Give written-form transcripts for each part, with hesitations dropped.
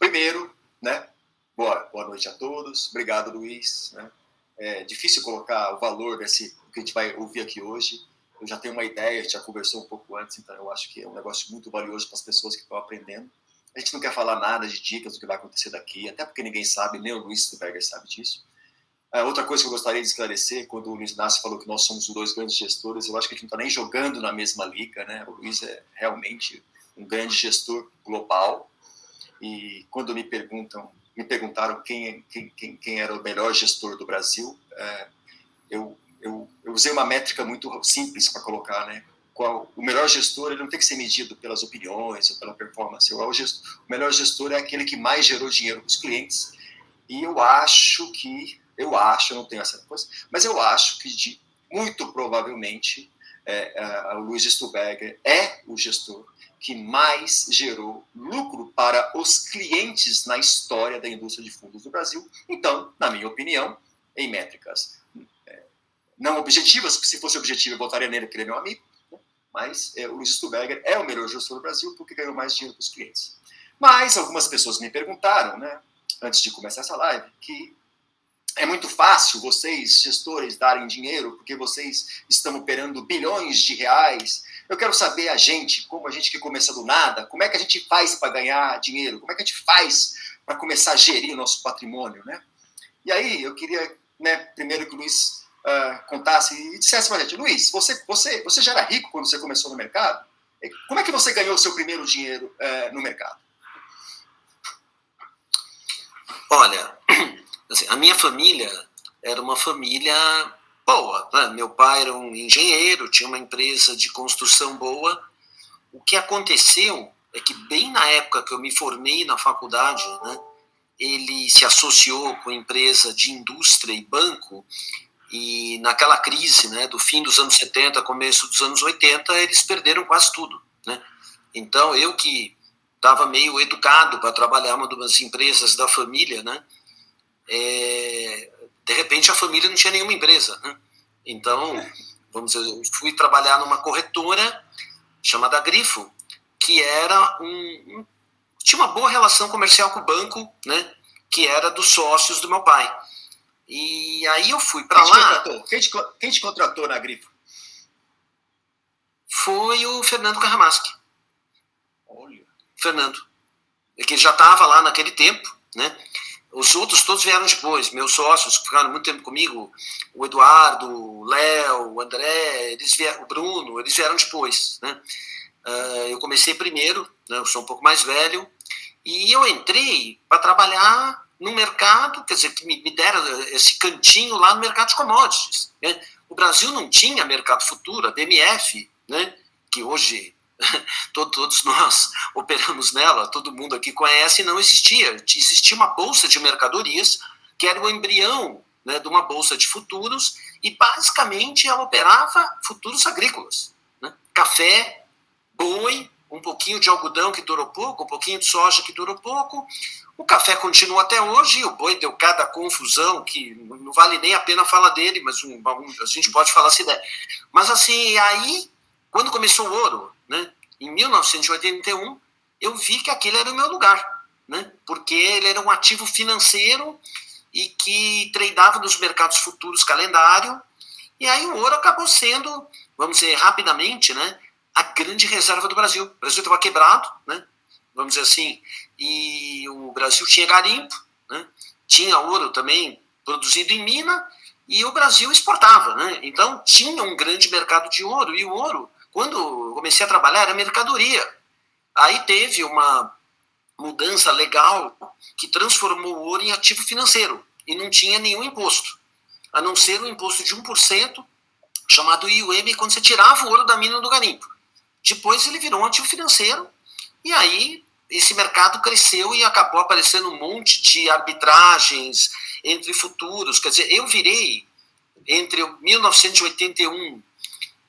Primeiro, né, boa noite a todos. Obrigado, Luiz. Né? É difícil colocar o valor desse que a gente vai ouvir aqui hoje. Eu já tenho uma ideia, a gente já conversou um pouco antes, então eu acho que é um negócio muito valioso para as pessoas que estão aprendendo. A gente não quer falar nada de dicas do que vai acontecer daqui, até porque ninguém sabe, nem o Luiz Stuberger sabe disso. Outra coisa que eu gostaria de esclarecer, quando o Luiz Inácio falou que nós somos os dois grandes gestores, eu acho que a gente não está nem jogando na mesma liga, né? O Luiz é realmente um grande gestor global, e quando me perguntaram quem era o melhor gestor do Brasil, eu usei uma métrica muito simples para colocar, né? O melhor gestor, ele não tem que ser medido pelas opiniões ou pela performance. O melhor gestor é aquele que mais gerou dinheiro para os clientes. E eu não tenho essa coisa, mas eu acho que muito provavelmente o Luiz Stuberger é o gestor que mais gerou lucro para os clientes na história da indústria de fundos do Brasil. Então, na minha opinião, em métricas não objetivas, porque se fosse objetivo eu votaria nele porque ele é meu amigo, né? Mas o Luiz Stuberger é o melhor gestor do Brasil porque ganhou mais dinheiro para os clientes. Mas algumas pessoas me perguntaram, né, antes de começar essa live, que é muito fácil vocês, gestores, darem dinheiro porque vocês estão operando bilhões de reais. Eu quero saber como a gente que começa do nada, como é que a gente faz para ganhar dinheiro? Como é que a gente faz para começar a gerir o nosso patrimônio, né? E aí eu queria, né, primeiro que o Luiz contasse e dissesse para a gente: Luiz, você já era rico quando você começou no mercado? Como é que você ganhou o seu primeiro dinheiro no mercado? Olha, assim, a minha família era uma família boa, né? Meu pai era um engenheiro, tinha uma empresa de construção boa. O que aconteceu é que bem na época que eu me formei na faculdade, né, ele se associou com empresa de indústria e banco, e naquela crise, né, do fim dos anos 70, começo dos anos 80, eles perderam quase tudo, né? Então, eu que estava meio educado para trabalhar em uma das empresas da família, né, de repente a família não tinha nenhuma empresa, né? Então, vamos dizer, eu fui trabalhar numa corretora chamada Grifo, que era tinha uma boa relação comercial com o banco, né, que era dos sócios do meu pai. E aí eu fui para lá. Quem te contratou na Grifo? Foi o Fernando Carramaschi. Olha. Fernando. Que já estava lá naquele tempo, né? Os outros todos vieram depois. Meus sócios que ficaram muito tempo comigo, o Eduardo, o Léo, o André, o Bruno, eles vieram depois, né? Eu comecei primeiro, né? Eu sou um pouco mais velho, e eu entrei para trabalhar no mercado, quer dizer, que me deram esse cantinho lá no mercado de commodities, né? O Brasil não tinha mercado futuro, a BMF, né, que hoje todos nós operamos nela, todo mundo aqui conhece, não existia. Existia uma bolsa de mercadorias, que era o embrião, né, de uma bolsa de futuros, e basicamente ela operava futuros agrícolas, né? Café, boi, um pouquinho de algodão que durou pouco, um pouquinho de soja que durou pouco. O café continua até hoje, o boi deu cada confusão que não vale nem a pena falar dele, mas a gente pode falar se der. Mas assim, aí, quando começou o ouro, né, em 1981, eu vi que aquele era o meu lugar, né, porque ele era um ativo financeiro e que tradeava nos mercados futuros calendário, e aí o ouro acabou sendo, vamos dizer, rapidamente, né, a grande reserva do Brasil. O Brasil estava quebrado, né, vamos dizer assim, e o Brasil tinha garimpo, né, tinha ouro também produzido em mina, e o Brasil exportava, né, então tinha um grande mercado de ouro, e o ouro, quando eu comecei a trabalhar, era mercadoria. Aí teve uma mudança legal que transformou o ouro em ativo financeiro, e não tinha nenhum imposto, a não ser um imposto de 1%, chamado IUM, quando você tirava o ouro da mina do garimpo. Depois ele virou um ativo financeiro, e aí esse mercado cresceu e acabou aparecendo um monte de arbitragens entre futuros. Quer dizer, eu virei, entre 1981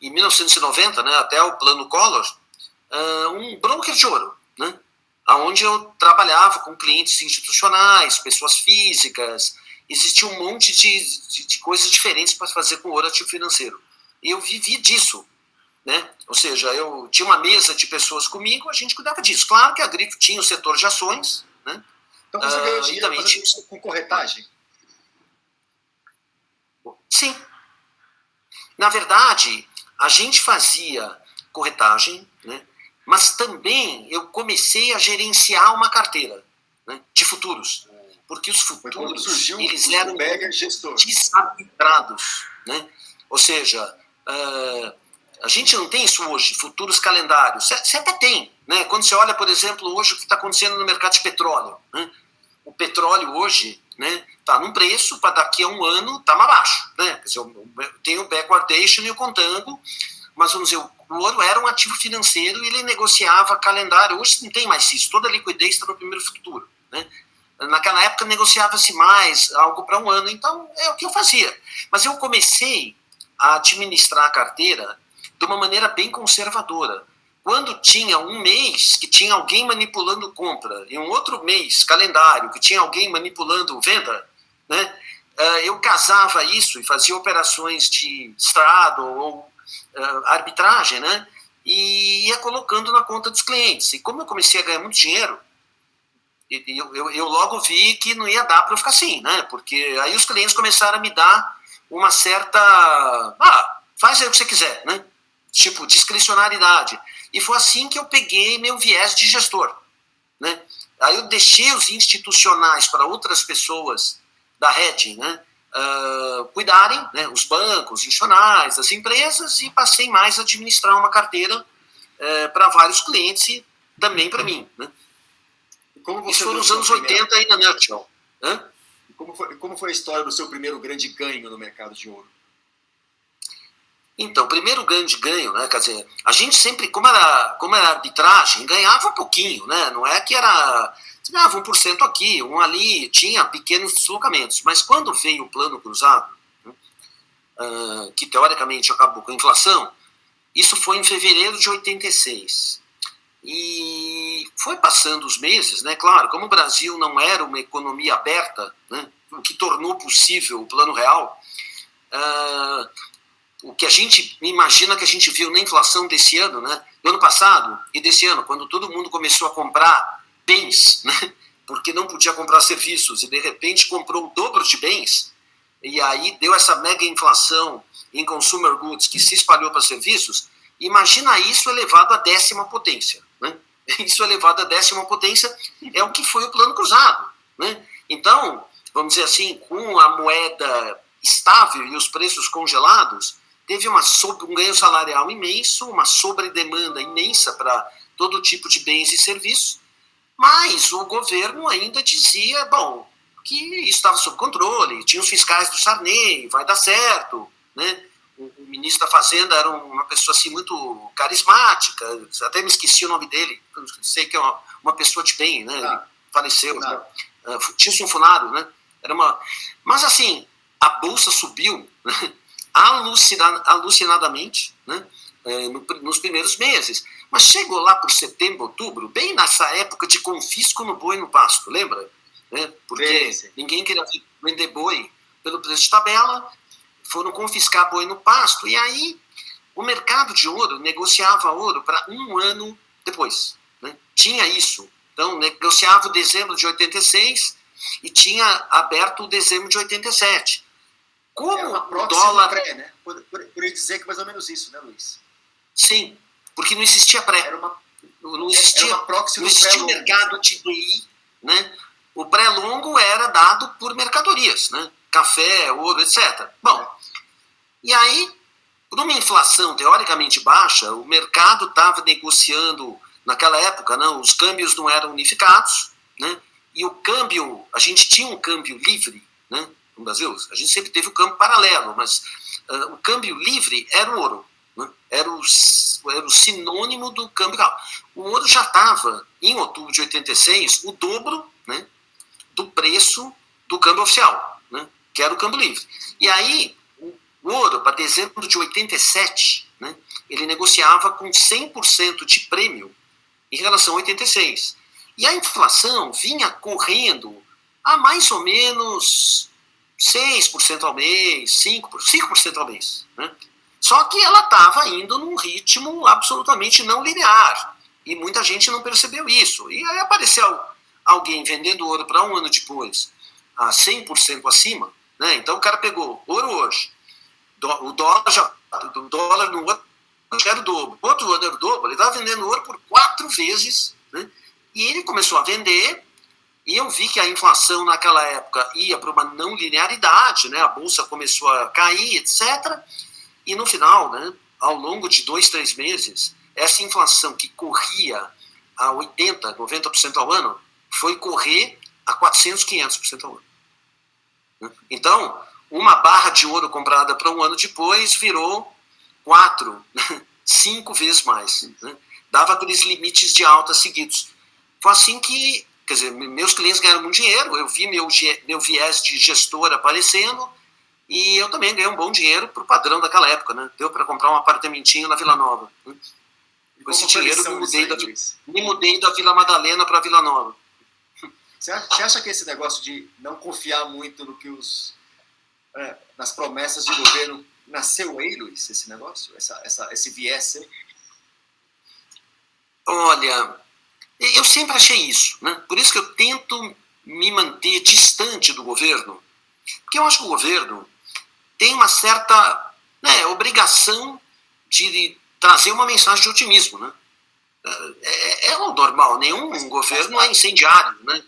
e 1990, né, até o Plano Collor, um broker de ouro, né, onde eu trabalhava com clientes institucionais, pessoas físicas. Existia um monte de coisas diferentes para fazer com ouro ativo financeiro. E eu vivi disso, né? Ou seja, eu tinha uma mesa de pessoas comigo, a gente cuidava disso. Claro que a Grifo tinha o setor de ações, né? Então você ganhou dinheiro também fazendo isso com corretagem? Sim. Na verdade, a gente fazia corretagem, né? Mas também eu comecei a gerenciar uma carteira, né, de futuros. Porque os futuros, eles eram desarbitrados, né? Ou seja, a gente não tem isso hoje, futuros calendários. Você até tem, né? Quando você olha, por exemplo, hoje o que está acontecendo no mercado de petróleo, né? O petróleo hoje, né, está num preço, para daqui a um ano está mais baixo, né? Quer dizer, tem o backwardation e o contango, mas vamos dizer, o ouro era um ativo financeiro e ele negociava calendário. Hoje não tem mais isso, toda a liquidez está no primeiro futuro, né? Naquela época negociava-se mais, algo para um ano, então é o que eu fazia. Mas eu comecei a administrar a carteira de uma maneira bem conservadora. Quando tinha um mês que tinha alguém manipulando compra e um outro mês, calendário, que tinha alguém manipulando venda, né, eu casava isso e fazia operações de straddle ou arbitragem, né, e ia colocando na conta dos clientes. E como eu comecei a ganhar muito dinheiro, eu logo vi que não ia dar para eu ficar assim, né, porque aí os clientes começaram a me dar uma certa... faz aí o que você quiser, né, tipo discricionariedade. E foi assim que eu peguei meu viés de gestor, né? Aí eu deixei os institucionais para outras pessoas da rede, né, cuidarem, né, os bancos, os institucionais, as empresas, e passei mais a administrar uma carteira para vários clientes e também para mim, né? Isso foi nos anos 80 aí na Nutshell. Como foi a história do seu primeiro grande ganho no mercado de ouro? Então, o primeiro grande ganho, né, quer dizer, a gente sempre, como era arbitragem, ganhava um pouquinho, né, não é que era, você ganhava 1% aqui, um ali, tinha pequenos deslocamentos, mas quando veio o plano cruzado, né, que teoricamente acabou com a inflação, isso foi em fevereiro de 86, e foi passando os meses, né, claro, como o Brasil não era uma economia aberta, né, o que tornou possível o plano real, o que a gente imagina que a gente viu na inflação desse ano, né, do ano passado e desse ano, quando todo mundo começou a comprar bens, né, porque não podia comprar serviços, e de repente comprou o dobro de bens, e aí deu essa mega inflação em consumer goods que se espalhou para serviços. Imagina isso elevado à 10ª potência, né? Isso elevado à 10ª potência é o que foi o plano cruzado, né? Então, vamos dizer assim, com a moeda estável e os preços congelados, teve um ganho salarial imenso, uma sobredemanda imensa para todo tipo de bens e serviços, mas o governo ainda dizia, bom, que isso estava sob controle, tinha os fiscais do Sarney, vai dar certo, né? O ministro da Fazenda era uma pessoa assim muito carismática, até me esqueci o nome dele, sei que é uma pessoa de bem, né? Ele faleceu, né? Tilson Funaro, né? Mas assim, a bolsa subiu, né, alucinadamente, né, nos primeiros meses, mas chegou lá por setembro, outubro, bem nessa época de confisco no boi no pasto, lembra? Né? Porque ninguém queria vender boi pelo preço de tabela, foram confiscar boi no pasto, e aí o mercado de ouro negociava ouro para um ano depois, né? Tinha isso. Então, negociava o dezembro de 86 e tinha aberto o dezembro de 87. Como era uma o dólar... pré, né? Poderia dizer que mais ou menos isso, né, Luiz? Sim, porque não existia pré. Não existia o mercado de DI, né? O pré-longo era dado por mercadorias, né? Café, ouro, etc. Bom, e aí, por uma inflação teoricamente baixa, o mercado estava negociando, naquela época, não, os câmbios não eram unificados, né? E o câmbio, a gente tinha um câmbio livre, né? No Brasil, a gente sempre teve o câmbio paralelo, mas o câmbio livre era o ouro, né? Era o sinônimo do câmbio. O ouro já estava, em outubro de 86, o dobro, né, do preço do câmbio oficial, né, que era o câmbio livre. E aí, o ouro, para dezembro de 87, né, ele negociava com 100% de prêmio em relação a 86. E a inflação vinha correndo a mais ou menos 6% ao mês, 5% ao mês, né? Só que ela estava indo num ritmo absolutamente não linear. E muita gente não percebeu isso. E aí apareceu alguém vendendo ouro para um ano depois a 100% acima, né? Então o cara pegou ouro hoje, o dólar no outro já era o dobro, outro ano era o dobro, ele estava vendendo ouro por 4 vezes, né? E ele começou a vender, e eu vi que a inflação naquela época ia para uma não linearidade, né? A bolsa começou a cair, etc. E no final, né, ao longo de 2, 3 meses, essa inflação que corria a 80%, 90% ao ano, foi correr a 400%, 500% ao ano. Então, uma barra de ouro comprada para um ano depois virou 4, 5 vezes mais. Né? Dava aqueles limites de alta seguidos. Foi assim que, quer dizer, meus clientes ganharam muito dinheiro, eu vi meu viés de gestor aparecendo, e eu também ganhei um bom dinheiro para o padrão daquela época, né? Deu para comprar um apartamentinho na Vila Nova. Né? Com esse dinheiro me mudei da Vila Madalena para a Vila Nova. Você acha que esse negócio de não confiar muito no que nas promessas de governo nasceu aí, Luiz, esse negócio? Esse viés aí? Olha, eu sempre achei isso, né? Por isso que eu tento me manter distante do governo, porque eu acho que o governo tem uma certa, né, obrigação de trazer uma mensagem de otimismo, né? É o normal, nenhum governo é incendiário, né?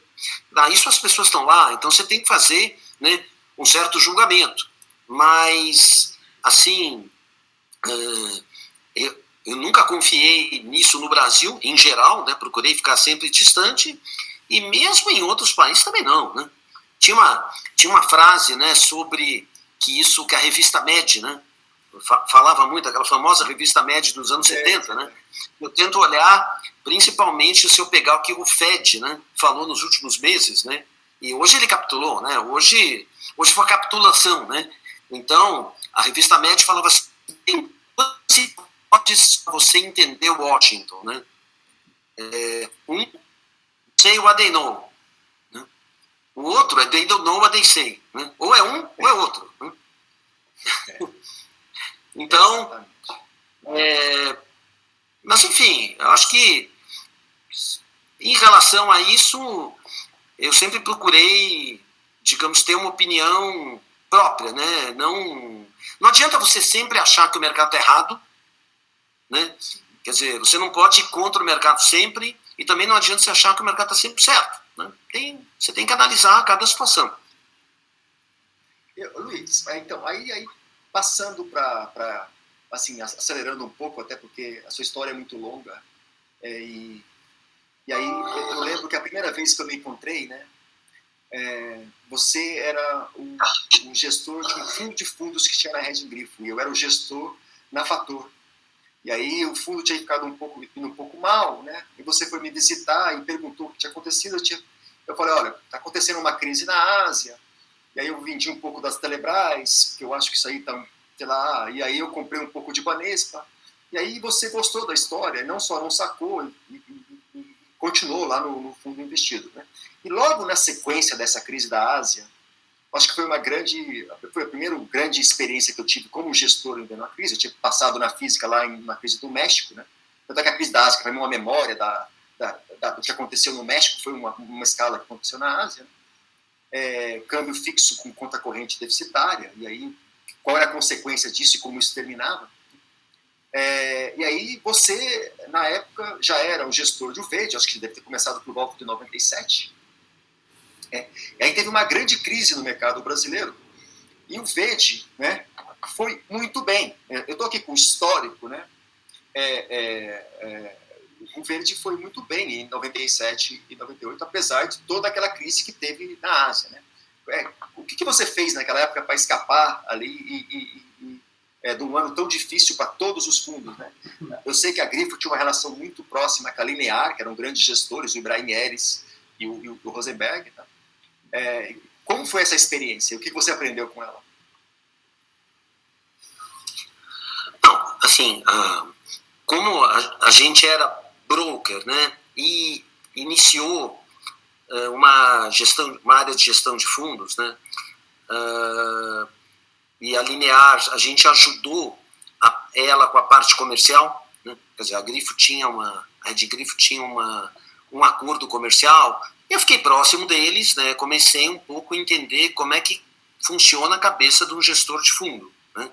Para isso as pessoas estão lá, então você tem que fazer, né, um certo julgamento. Mas, assim, eu nunca confiei nisso no Brasil, em geral, né? Procurei ficar sempre distante, e mesmo em outros países também não, né? Tinha uma frase, né, sobre que a revista Med, né, falava muito, aquela famosa revista Med dos anos 70, né? Eu tento olhar, principalmente se eu pegar o que o Fed, né, falou nos últimos meses, né? E hoje ele capitulou, né? Hoje foi a capitulação, né? Então, a revista Med falava assim, tem 12 hipóteses para você entender o Washington, né? Say what they know. Né? O outro é they don't know what they say. Né? Ou é um ou é outro. Né? Então, mas enfim, eu acho que em relação a isso, eu sempre procurei, digamos, ter uma opinião própria, né? Não adianta você sempre achar que o mercado está errado, né? Quer dizer, você não pode ir contra o mercado sempre, e também não adianta você achar que o mercado está sempre certo. Né? Você tem que analisar cada situação. Luiz, então, aí passando para, assim, acelerando um pouco, até porque a sua história é muito longa, e aí eu lembro que a primeira vez que eu me encontrei, né, você era o gestor de um fundo de fundos que tinha na Red Grifo, e eu era o gestor na Fator. E aí o fundo tinha ficado um pouco mal, né? E você foi me visitar e perguntou o que tinha acontecido. Eu falei, olha, está acontecendo uma crise na Ásia. E aí eu vendi um pouco das Telebrás, que eu acho que isso aí tá, sei lá. E aí eu comprei um pouco de Banespa. E aí você gostou da história, não só não sacou e continuou lá no fundo investido, né? E logo na sequência dessa crise da Ásia, acho que foi a primeira grande experiência que eu tive como gestor ainda na crise. Eu tinha passado na física lá na crise do México, né? Tanto é que a crise da Ásia, para mim, uma memória do que aconteceu no México, foi uma escala que aconteceu na Ásia, né? Câmbio fixo com conta corrente deficitária, e aí qual era a consequência disso e como isso terminava. E aí você, na época, já era um gestor de Uverde, acho que deve ter começado por volta de 97. E aí teve uma grande crise no mercado brasileiro, e o Verde, né, foi muito bem. Eu estou aqui com o histórico, né? O Verde foi muito bem em 97 e 98, apesar de toda aquela crise que teve na Ásia, né? O que você fez naquela época para escapar ali de um ano tão difícil para todos os fundos, né? Eu sei que a Grifo tinha uma relação muito próxima com a Linear, que eram grandes gestores, o Ibrahim Eres e o Rosenberg, tá? Como foi essa experiência? O que você aprendeu com ela? Não, assim, como a gente era broker, né, e iniciou uma área de gestão de fundos, né, e a Linear, a gente ajudou ela com a parte comercial, né, quer dizer, a Red Grifo tinha um acordo comercial Eu fiquei próximo deles, né, comecei um pouco a entender como é que funciona a cabeça de um gestor de fundo, né,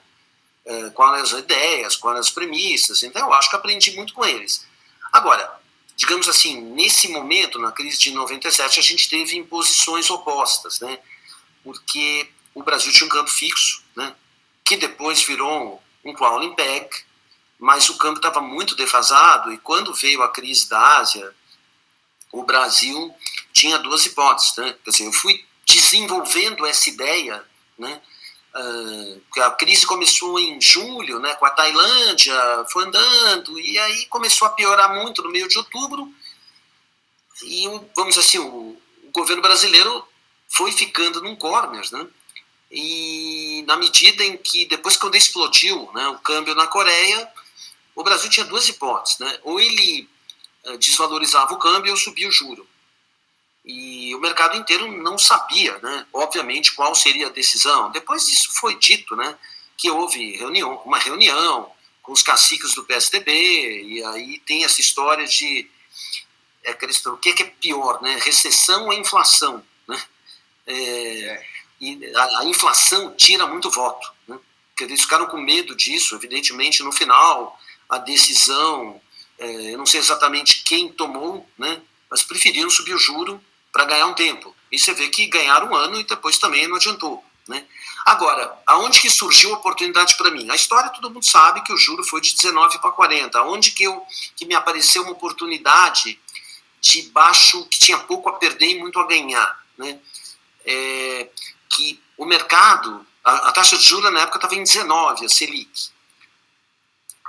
quais as ideias, quais as premissas, então eu acho que aprendi muito com eles. Agora, digamos assim, nesse momento, na crise de 97, a gente teve imposições opostas, né, porque o Brasil tinha um câmbio fixo, né, que depois virou um crawling peg, mas o câmbio estava muito defasado, e quando veio a crise da Ásia, o Brasil tinha duas hipóteses, né? Quer dizer, eu fui desenvolvendo essa ideia, né? A crise começou em julho, né, com a Tailândia, foi andando, e aí começou a piorar muito no meio de outubro, e, vamos dizer assim, o governo brasileiro foi ficando num corner, né? E na medida em que, depois quando explodiu, né, o câmbio na Coreia, o Brasil tinha duas hipóteses, né? Ou ele desvalorizava o câmbio ou subia o juro. E o mercado inteiro não sabia, né, obviamente, qual seria a decisão. Depois disso foi dito, né, que houve uma reunião com os caciques do PSDB, e aí tem essa história de o que é pior, né, recessão ou inflação, né? E a inflação tira muito voto, né? Porque eles ficaram com medo disso, evidentemente, no final, a decisão, eu não sei exatamente quem tomou, né, mas preferiram subir o juro para ganhar um tempo. E você vê que ganharam um ano e depois também não adiantou, né? Agora, aonde que surgiu a oportunidade para mim? A história todo mundo sabe que o juro foi de 19 para 40. Aonde que me apareceu uma oportunidade de baixo, que tinha pouco a perder e muito a ganhar, né? Que o mercado, a taxa de juros na época estava em 19, a Selic.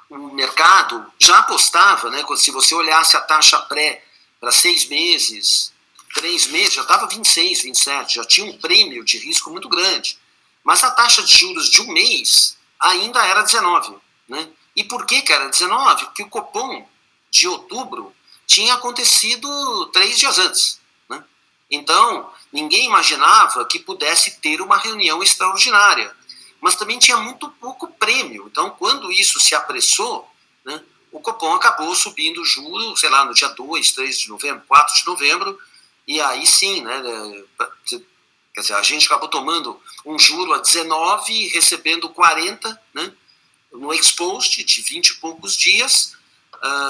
O mercado já apostava, né, se você olhasse a taxa pré para 6 meses, 3 meses, já estava 26, 27, já tinha um prêmio de risco muito grande. Mas a taxa de juros de um mês ainda era 19. Né? E por que era 19? Porque o Copom de outubro tinha acontecido 3 dias antes. Né? Então, ninguém imaginava que pudesse ter uma reunião extraordinária. Mas também tinha muito pouco prêmio. Então, quando isso se apressou, né, o Copom acabou subindo o juro, sei lá, no dia 2, 3 de novembro, 4 de novembro, e aí sim, né, quer dizer, a gente acabou tomando um juro a 19 e recebendo 40, né, no expost de 20 e poucos dias,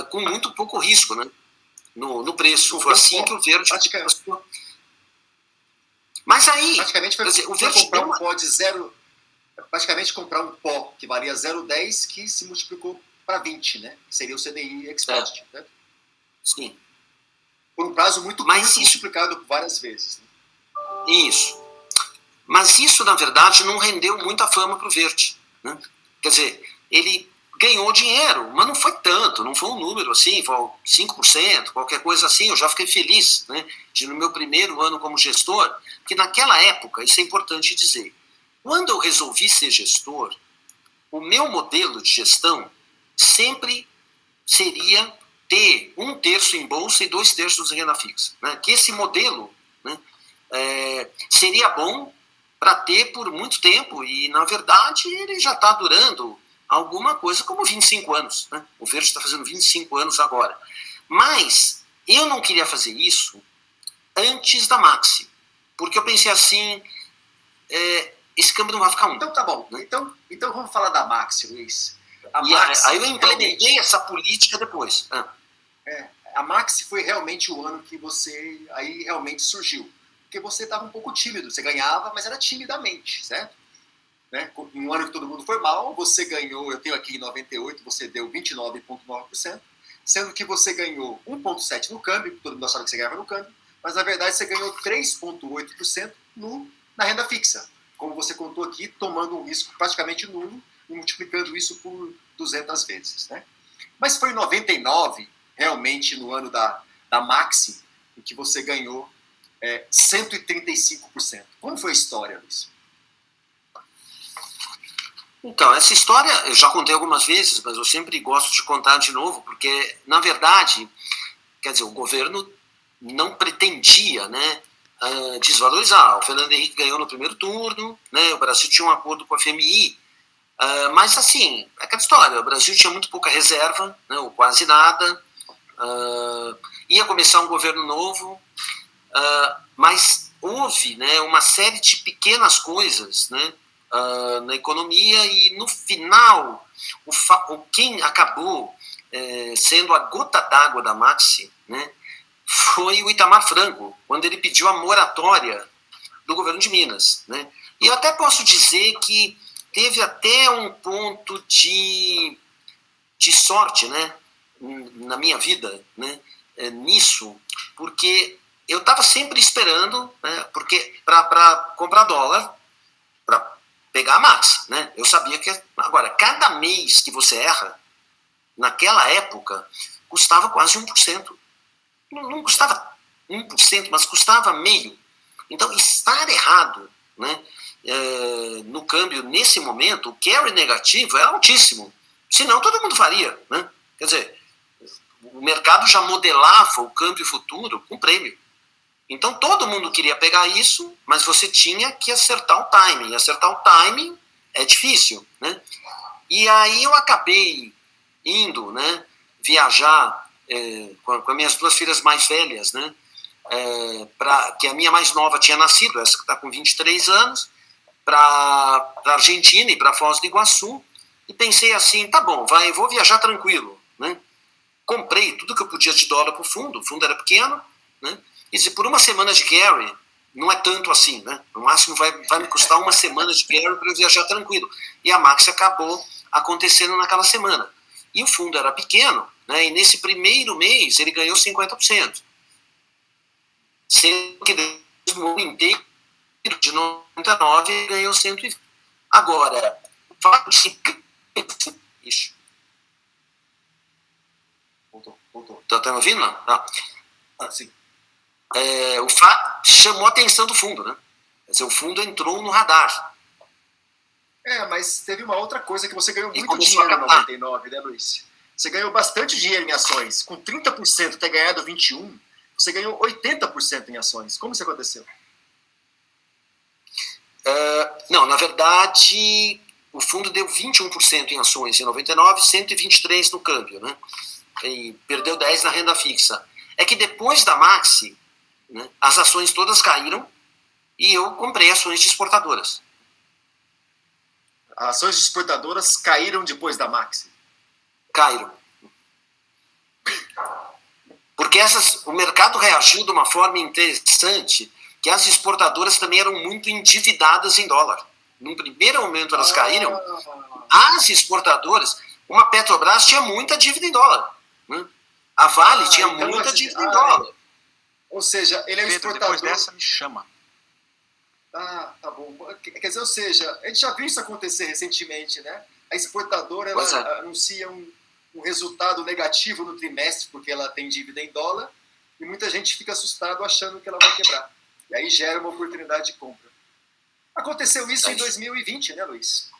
com muito pouco risco, né, no preço. Foi assim que o Verde... Mas aí... Praticamente foi, quer dizer, o Verde comprar um pó de zero... Praticamente comprar um pó que valia 0,10 que se multiplicou para 20, né? Seria o CDI expost. Né? Sim. Por um prazo muito curto, multiplicado várias vezes. Né? Isso. Mas isso, na verdade, não rendeu muita fama para o Verde. Né? Quer dizer, ele ganhou dinheiro, mas não foi tanto, não foi um número assim, foi 5%, qualquer coisa assim. Eu já fiquei feliz, né, de no meu primeiro ano como gestor, porque naquela época, isso é importante dizer, quando eu resolvi ser gestor, o meu modelo de gestão sempre seria ter 1/3 em bolsa e 2/3 em renda fixa. Né? Que esse modelo, né, seria bom para ter por muito tempo, e na verdade ele já está durando alguma coisa como 25 anos. Né? O Verde está fazendo 25 anos agora. Mas eu não queria fazer isso antes da Maxi, porque eu pensei assim... esse câmbio não vai ficar 1. Então tá bom. Né? Então vamos falar da Maxi, Luiz. Aí eu implementei essa política depois. A Maxi foi realmente o ano que você aí realmente surgiu. Porque você estava um pouco tímido. Você ganhava, mas era timidamente, certo? Né? Em um ano que todo mundo foi mal, você ganhou, eu tenho aqui em 98, você deu 29,9%, sendo que você ganhou 1,7% no câmbio, todo mundo achava que você ganhava no câmbio, mas na verdade você ganhou 3,8% na renda fixa. Como você contou aqui, tomando um risco praticamente nulo e multiplicando isso por 200 vezes. Né? Mas foi em 99, realmente no ano da Maxi, em que você ganhou 135%. Como foi a história, Luiz? Então, essa história eu já contei algumas vezes, mas eu sempre gosto de contar de novo, porque, na verdade, quer dizer, o governo não pretendia, né, desvalorizar. O Fernando Henrique ganhou no primeiro turno, né, o Brasil tinha um acordo com a FMI, mas assim, aquela história, o Brasil tinha muito pouca reserva, né, ou quase nada, ia começar um governo novo, mas houve, né, uma série de pequenas coisas, né, na economia, e no final quem acabou sendo a gota d'água da Maxi, né, foi o Itamar Franco, quando ele pediu a moratória do governo de Minas, né? E eu até posso dizer que teve até um ponto de sorte, né, na minha vida, né, nisso, porque eu estava sempre esperando, né, porque para comprar dólar, para pegar a Max, né? Eu sabia que agora cada mês que você erra, naquela época, custava quase 1%. Não custava 1%, mas custava meio. Então, estar errado, né, no câmbio nesse momento, o carry negativo é altíssimo. Senão, todo mundo faria. Né? Quer dizer, o mercado já modelava o câmbio futuro com prêmio. Então, todo mundo queria pegar isso, mas você tinha que acertar o timing. E acertar o timing é difícil. Né? E aí eu acabei indo, né, viajar com as minhas duas filhas mais velhas, né, que a minha mais nova tinha nascido, essa que está com 23 anos, para a Argentina e para Foz do Iguaçu, e pensei assim, tá bom, vou viajar tranquilo. Né? Comprei tudo que eu podia de dólar para o fundo era pequeno, né? E se por uma semana de carry, não é tanto assim, né? No máximo vai me custar uma semana de carry para eu viajar tranquilo. E a Max acabou acontecendo naquela semana. E o fundo era pequeno, né? E nesse primeiro mês ele ganhou 50%. Sendo que no ano inteiro de 99 ele ganhou 120%. Agora, Ixi. Voltou. Tá me ouvindo? Não? Sim. O fato chamou a atenção do fundo, né? Quer dizer, o fundo entrou no radar. Mas teve uma outra coisa que você ganhou muito dinheiro em 99, né, Luiz? Você ganhou bastante dinheiro em ações. Com 30% ter ganhado 21%, você ganhou 80% em ações. Como isso aconteceu? Não, na verdade, o fundo deu 21% em ações em 99, 123% no câmbio, né? E perdeu 10% na renda fixa. É que depois da Maxi, né, as ações todas caíram e eu comprei ações de exportadoras. As ações de exportadoras caíram depois da Maxi? Caíram. Porque o mercado reagiu de uma forma interessante, que as exportadoras também eram muito endividadas em dólar. Num primeiro momento elas caíram. As exportadoras, uma Petrobras tinha muita dívida em dólar. Né? A Vale tinha então muita dívida em dólar. Ou seja, ele é um exportador. Depois dessa me chama. Tá bom. Quer dizer, ou seja, a gente já viu isso acontecer recentemente, né? A exportadora ela anuncia um resultado negativo no trimestre porque ela tem dívida em dólar e muita gente fica assustado achando que ela vai quebrar. E aí gera uma oportunidade de compra. Aconteceu isso em 2020, né, Luiz?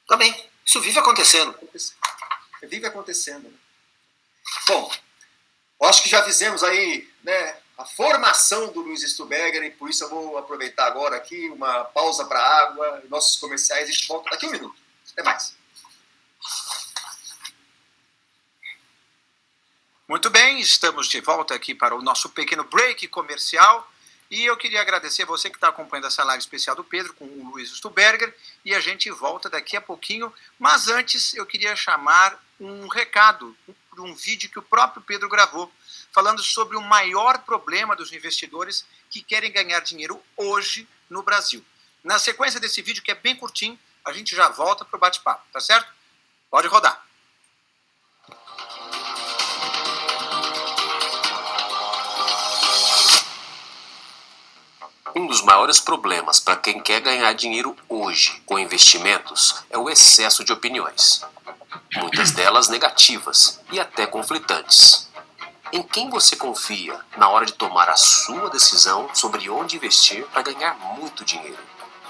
Também. Isso vive acontecendo. Vive acontecendo. Né? Bom, eu acho que já fizemos aí, né, a formação do Luiz Stuberger, e por isso eu vou aproveitar agora aqui uma pausa para água, nossos comerciais, e a gente volta daqui a 1 minuto. Até mais. Muito bem, estamos de volta aqui para o nosso pequeno break comercial. E eu queria agradecer você que está acompanhando essa live especial do Pedro com o Luiz Stuberger. E a gente volta daqui a pouquinho. Mas antes eu queria chamar um recado por um vídeo que o próprio Pedro gravou, falando sobre o maior problema dos investidores que querem ganhar dinheiro hoje no Brasil. Na sequência desse vídeo, que é bem curtinho, a gente já volta para o bate-papo, tá certo? Pode rodar. Um dos maiores problemas para quem quer ganhar dinheiro hoje com investimentos é o excesso de opiniões. Muitas delas negativas e até conflitantes. Em quem você confia na hora de tomar a sua decisão sobre onde investir para ganhar muito dinheiro?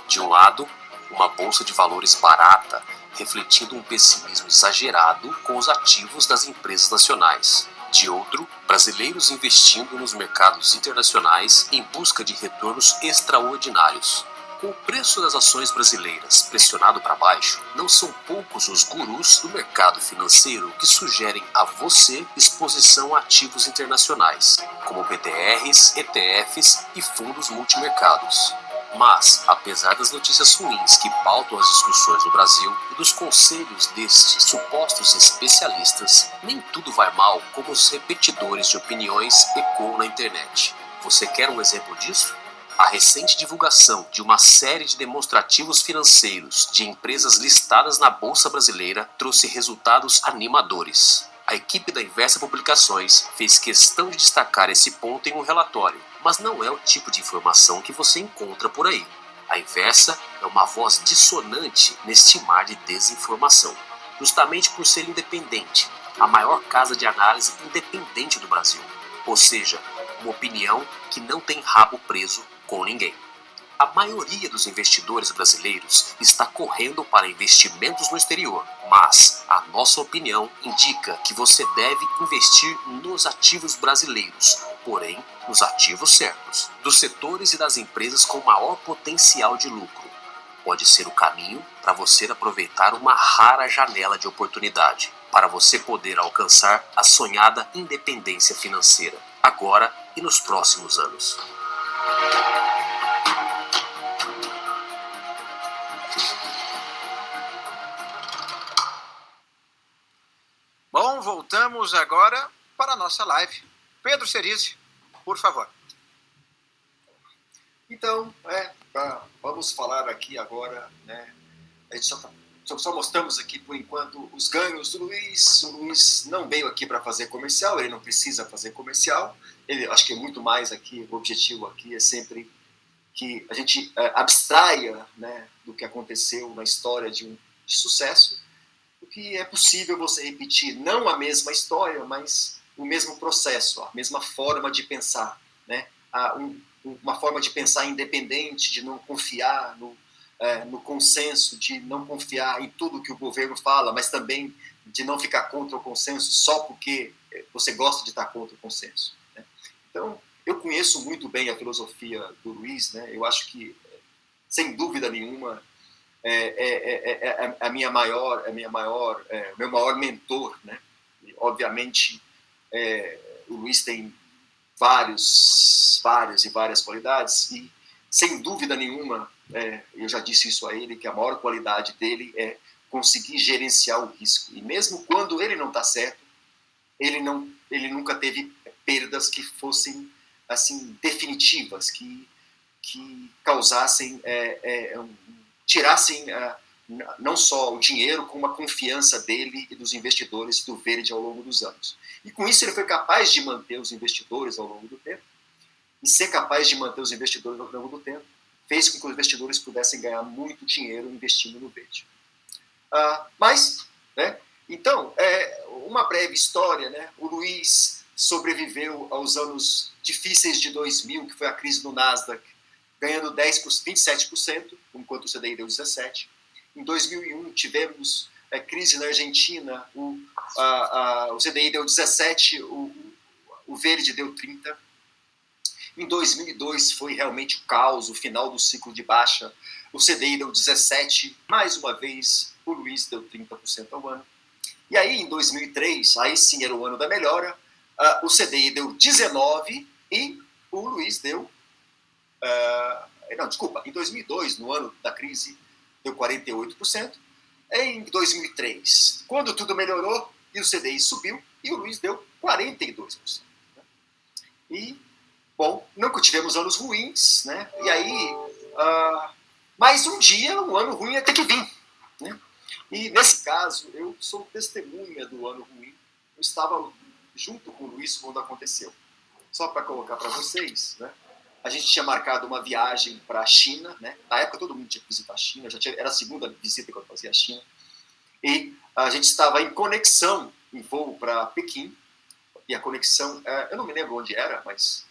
De um lado, uma bolsa de valores barata, refletindo um pessimismo exagerado com os ativos das empresas nacionais. De outro, brasileiros investindo nos mercados internacionais em busca de retornos extraordinários. Com o preço das ações brasileiras pressionado para baixo, não são poucos os gurus do mercado financeiro que sugerem a você exposição a ativos internacionais, como BDRs, ETFs e fundos multimercados. Mas, apesar das notícias ruins que pautam as discussões no Brasil e dos conselhos destes supostos especialistas, nem tudo vai mal como os repetidores de opiniões ecoam na internet. Você quer um exemplo disso? A recente divulgação de uma série de demonstrativos financeiros de empresas listadas na Bolsa Brasileira trouxe resultados animadores. A equipe da Inversa Publicações fez questão de destacar esse ponto em um relatório, mas não é o tipo de informação que você encontra por aí. A Inversa é uma voz dissonante neste mar de desinformação, justamente por ser independente, a maior casa de análise independente do Brasil, ou seja, uma opinião que não tem rabo preso com ninguém. A maioria dos investidores brasileiros está correndo para investimentos no exterior, mas a nossa opinião indica que você deve investir nos ativos brasileiros, porém nos ativos certos, dos setores e das empresas com maior potencial de lucro. Pode ser o caminho para você aproveitar uma rara janela de oportunidade, para você poder alcançar a sonhada independência financeira, agora e nos próximos anos. Bom, voltamos agora para a nossa live. Pedro Cerise, por favor. Então, vamos falar aqui agora, né? A gente só mostramos aqui, por enquanto, os ganhos do Luiz. O Luiz não veio aqui para fazer comercial, ele não precisa fazer comercial. Ele, acho que muito mais aqui, o objetivo aqui é sempre que a gente abstraia, né, do que aconteceu na história de sucesso, porque é possível você repetir não a mesma história, mas o mesmo processo, a mesma forma de pensar, né? Uma forma de pensar independente, de não confiar no consenso, de não confiar em tudo que o governo fala, mas também de não ficar contra o consenso só porque você gosta de estar contra o consenso, né? Então, eu conheço muito bem a filosofia do Luiz, né? Eu acho que, sem dúvida nenhuma, o meu maior mentor, né? E, obviamente, o Luiz tem várias qualidades e, sem dúvida nenhuma, eu já disse isso a ele, que a maior qualidade dele é conseguir gerenciar o risco. E mesmo quando ele não está certo, ele nunca teve perdas que fossem assim definitivas, que causassem, tirassem não só o dinheiro, como a confiança dele e dos investidores do Verde ao longo dos anos. E com isso ele foi capaz de manter os investidores ao longo do tempo. E ser capaz de manter os investidores ao longo do tempo fez com que os investidores pudessem ganhar muito dinheiro investindo no Verde. Mas, né, então, uma breve história, né? O Luiz sobreviveu aos anos difíceis de 2000, que foi a crise do Nasdaq, ganhando 27%, enquanto o CDI deu 17%. Em 2001, tivemos crise na Argentina, o CDI deu 17%, o Verde deu 30%. Em 2002, foi realmente o caos, o final do ciclo de baixa. O CDI deu 17%, mais uma vez, o Luiz deu 30% ao ano. E aí, em 2003, aí sim era o ano da melhora, o CDI deu 19% e o Luiz deu... em 2002, no ano da crise, deu 48%. Em 2003, quando tudo melhorou, e o CDI subiu, e o Luiz deu 42%. E, bom, nunca tivemos anos ruins, né? E aí, mas um dia, um ano ruim ia ter que vir, né? E, nesse caso, eu sou testemunha do ano ruim. Eu estava junto com o Luiz quando aconteceu. Só para colocar para vocês, né? A gente tinha marcado uma viagem para a China, né? Na época todo mundo tinha que visitar a China, era a segunda visita que eu fazia a China. E a gente estava em conexão, em voo para Pequim, e a conexão, eu não me lembro onde era, mas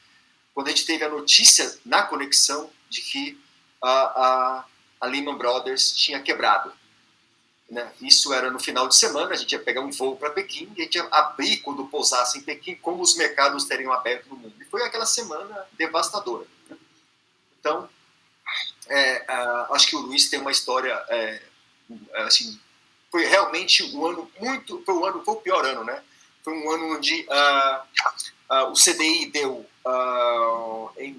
quando a gente teve a notícia na conexão de que a Lehman Brothers tinha quebrado, né? Isso era no final de semana, a gente ia pegar um voo para Pequim e a gente ia abrir quando pousasse em Pequim, como os mercados teriam aberto no mundo. E foi aquela semana devastadora, né? Então, acho que o Luiz tem uma história, assim, foi realmente um ano foi o pior ano, né? Foi um ano onde o CDI deu, em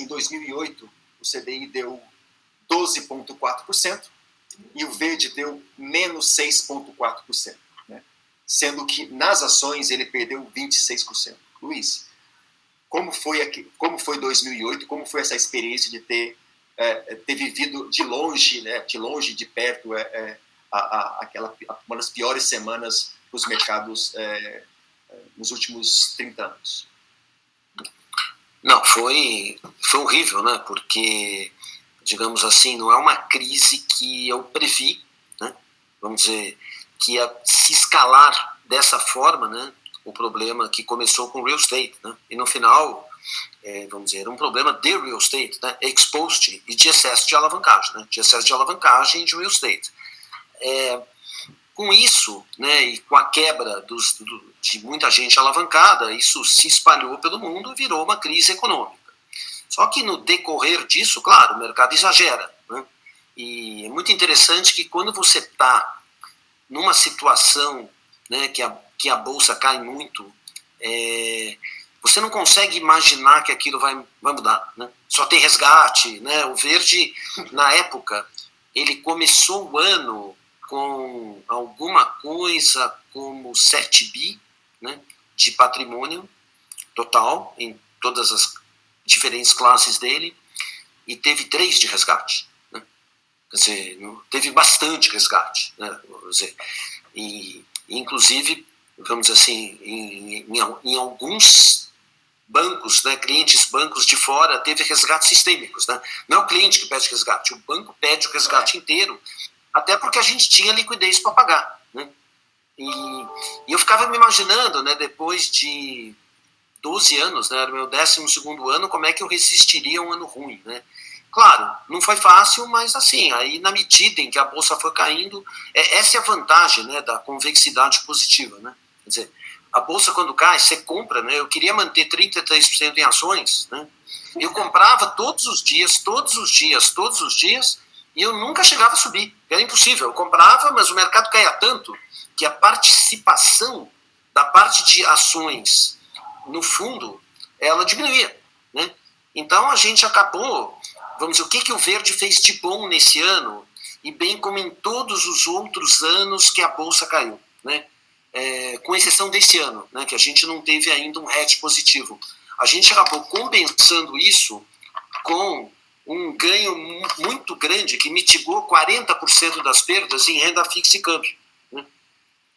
2008, o CDI deu 12,4% e o verde deu menos 6,4%, né? Sendo que nas ações ele perdeu 26%. Luiz, como foi 2008, como foi essa experiência de ter vivido de longe, né, de perto, uma das piores semanas dos mercados nos últimos 30 anos? Não, foi horrível, né? Porque, digamos assim, não é uma crise que eu previ, né? Vamos dizer, que ia se escalar dessa forma, né? O problema que começou com real estate, né? E no final, vamos dizer, um problema de real estate, né? Exposed e de excesso de alavancagem, né? De excesso de alavancagem e de real estate. Com isso, né, e com a quebra de muita gente alavancada, isso se espalhou pelo mundo e virou uma crise econômica. Só que no decorrer disso, claro, o mercado exagera, né? E é muito interessante que quando você está numa situação, né, que a bolsa cai muito, você não consegue imaginar que aquilo vai mudar, né? Só tem resgate, né? O verde, na época, ele começou o ano com alguma coisa como 7 bi, né, de patrimônio total em todas as diferentes classes dele, e teve 3 de resgate, né? Quer dizer, teve bastante resgate, né? Vamos dizer, e inclusive, vamos dizer assim, em alguns bancos, né, clientes bancos de fora, teve resgates sistêmicos, né? Não é o cliente que pede resgate, o banco pede o resgate inteiro, até porque a gente tinha liquidez para pagar, né? E eu ficava me imaginando, né, depois de 12 anos, né, era o meu 12º ano, como é que eu resistiria a um ano ruim, né? Claro, não foi fácil, mas assim, aí na medida em que a bolsa foi caindo, essa é a vantagem, né, da convexidade positiva, né? Quer dizer, a bolsa quando cai, você compra, né? Eu queria manter 33% em ações, né? Eu comprava todos os dias, e eu nunca chegava a subir, era impossível. Eu comprava, mas o mercado caía tanto que a participação da parte de ações no fundo, ela diminuía, né? Então a gente acabou, vamos dizer, o que o verde fez de bom nesse ano, e bem como em todos os outros anos que a bolsa caiu, né? Com exceção desse ano, né, que a gente não teve ainda um hedge positivo. A gente acabou compensando isso com um ganho muito grande que mitigou 40% das perdas em renda fixa e câmbio, né?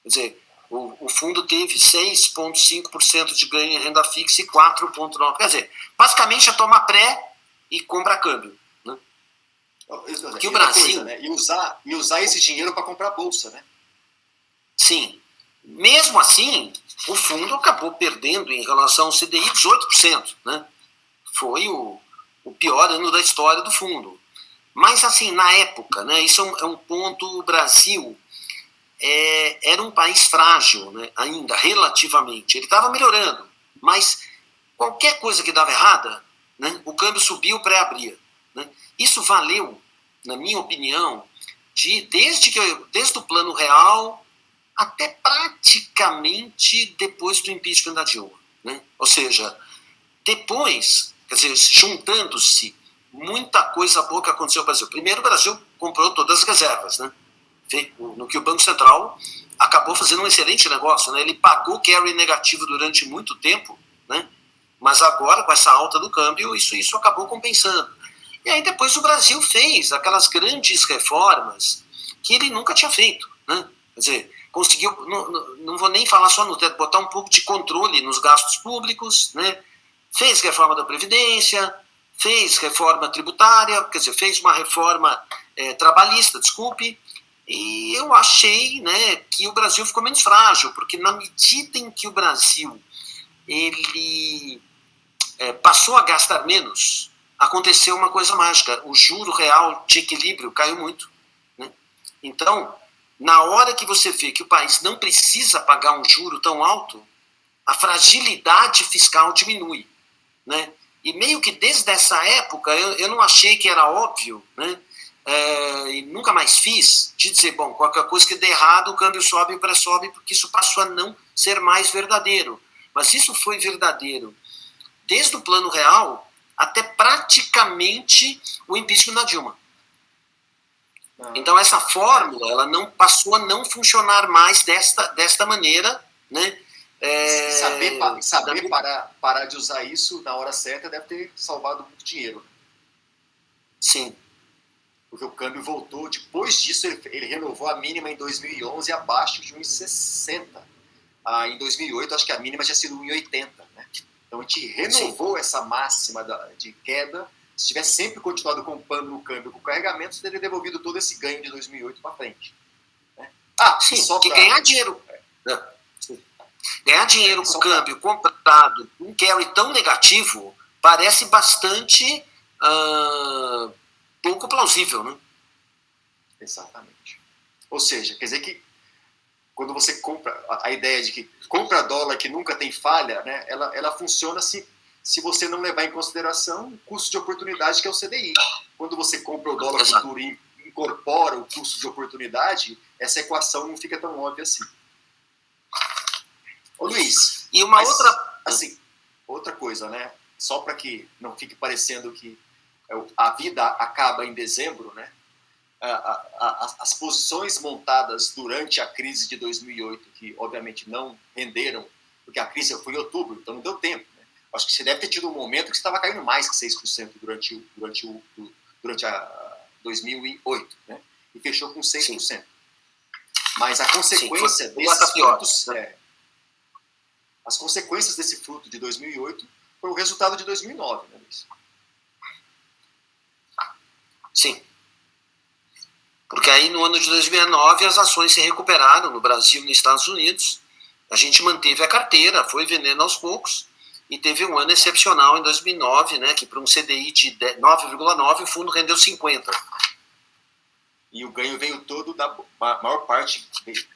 Quer dizer, o fundo teve 6,5% de ganho em renda fixa e 4,9%. Quer dizer, basicamente é tomar pré e comprar câmbio, né? Que o Brasil... Coisa, né? E usar esse dinheiro para comprar bolsa, né? Sim. Mesmo assim, o fundo acabou perdendo em relação ao CDI 18%, né? Foi o pior ano da história do fundo. Mas, assim, na época, né, isso é um ponto, o Brasil era um país frágil, né, ainda, relativamente. Ele estava melhorando, mas qualquer coisa que dava errada, né, o câmbio subia, o pré abria, né? Isso valeu, na minha opinião, desde o Plano Real até praticamente depois do impeachment da Dilma, né? Ou seja, depois... Quer dizer, juntando-se muita coisa boa que aconteceu no Brasil. Primeiro, o Brasil comprou todas as reservas, né? No que o Banco Central acabou fazendo um excelente negócio, né? Ele pagou carry negativo durante muito tempo, né? Mas agora, com essa alta do câmbio, isso acabou compensando. E aí depois o Brasil fez aquelas grandes reformas que ele nunca tinha feito, né? Quer dizer, conseguiu, não vou nem falar só no teto, botar um pouco de controle nos gastos públicos, né? Fez reforma da Previdência, fez reforma tributária, quer dizer, fez uma reforma trabalhista, desculpe, e eu achei, né, que o Brasil ficou menos frágil, porque na medida em que o Brasil ele passou a gastar menos, aconteceu uma coisa mágica, o juro real de equilíbrio caiu muito, né? Então, na hora que você vê que o país não precisa pagar um juro tão alto, a fragilidade fiscal diminui, né? E meio que desde essa época eu não achei que era óbvio, né? E nunca mais fiz, de dizer, bom, qualquer coisa que der errado, o câmbio sobe e o preço sobe, porque isso passou a não ser mais verdadeiro. Mas isso foi verdadeiro desde o plano real até praticamente o impeachment da Dilma. Então essa fórmula ela não passou a não funcionar mais desta maneira, né? Saber parar de usar isso na hora certa deve ter salvado muito dinheiro. Sim. Porque o câmbio voltou, depois disso ele renovou a mínima em 2011 abaixo de 1,60. Em 2008 acho que a mínima tinha sido 1,80, né? Então a gente renovou essa máxima de queda. Se tivesse sempre continuado comprando no câmbio com carregamentos, teria devolvido todo esse ganho de 2008 para frente, né? Sim, só que ganhar dinheiro. Ganhar dinheiro com o câmbio comprado, um carry tão negativo, parece bastante pouco plausível, né? Exatamente. Ou seja, quer dizer que quando você compra, a ideia de que compra dólar que nunca tem falha, né, ela funciona se você não levar em consideração o custo de oportunidade, que é o CDI. Quando você compra o dólar futuro e incorpora o custo de oportunidade, essa equação não fica tão óbvia assim. Ô Luiz, e uma outra coisa, né? Só para que não fique parecendo que a vida acaba em dezembro, né? As posições montadas durante a crise de 2008, que obviamente não renderam, porque a crise foi em outubro, então não deu tempo. Né? Acho que você deve ter tido um momento que estava caindo mais que 6% durante a 2008, né? E fechou com 6%. Sim. Mas a consequência desses frutos... As consequências desse fruto de 2008 foi o resultado de 2009, né, Luiz? Sim. Porque aí no ano de 2009 as ações se recuperaram no Brasil e nos Estados Unidos. A gente manteve a carteira, foi vendendo aos poucos e teve um ano excepcional em 2009, né, que para um CDI de 9,9 o fundo rendeu 50. E o ganho veio todo da maior parte,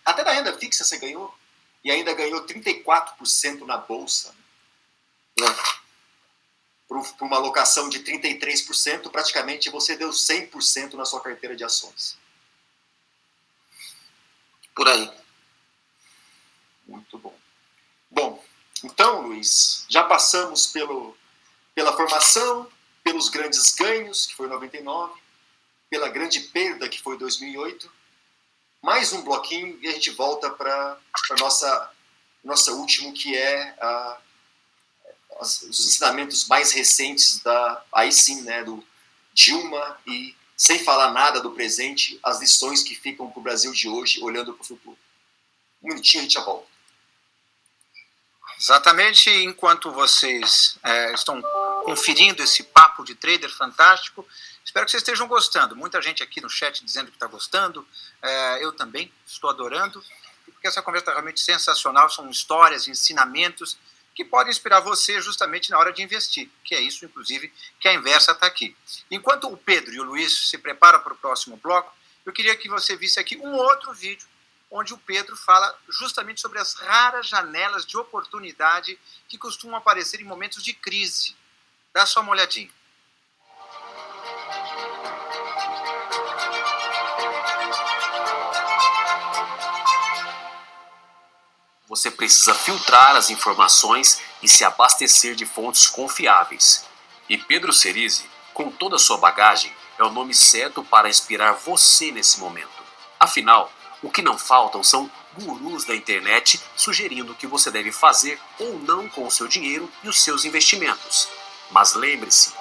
até da renda fixa você ganhou. E ainda ganhou 34% na Bolsa. Por uma alocação de 33%, praticamente você deu 100% na sua carteira de ações. Por aí. Muito bom. Bom, então, Luiz, já passamos pela formação, pelos grandes ganhos, que foi 99, pela grande perda, que foi 2008. Mais um bloquinho e a gente volta para nossa último, que é os ensinamentos mais recentes aí sim, né, do Dilma, e sem falar nada do presente, as lições que ficam para o Brasil de hoje, olhando para o futuro. Um minutinho a gente já volta. Exatamente, enquanto vocês estão conferindo esse papo de trader fantástico, espero que vocês estejam gostando. Muita gente aqui no chat dizendo que está gostando, eu também estou adorando, porque essa conversa está realmente sensacional, são histórias, ensinamentos que podem inspirar você justamente na hora de investir, que é isso, inclusive, que a Inversa está aqui. Enquanto o Pedro e o Luiz se preparam para o próximo bloco, eu queria que você visse aqui um outro vídeo, onde o Pedro fala justamente sobre as raras janelas de oportunidade que costumam aparecer em momentos de crise. Dá só uma olhadinha. Você precisa filtrar as informações e se abastecer de fontes confiáveis. E Pedro Cerise, com toda a sua bagagem, é o nome certo para inspirar você nesse momento. Afinal, o que não faltam são gurus da internet sugerindo o que você deve fazer ou não com o seu dinheiro e os seus investimentos. Mas lembre-se,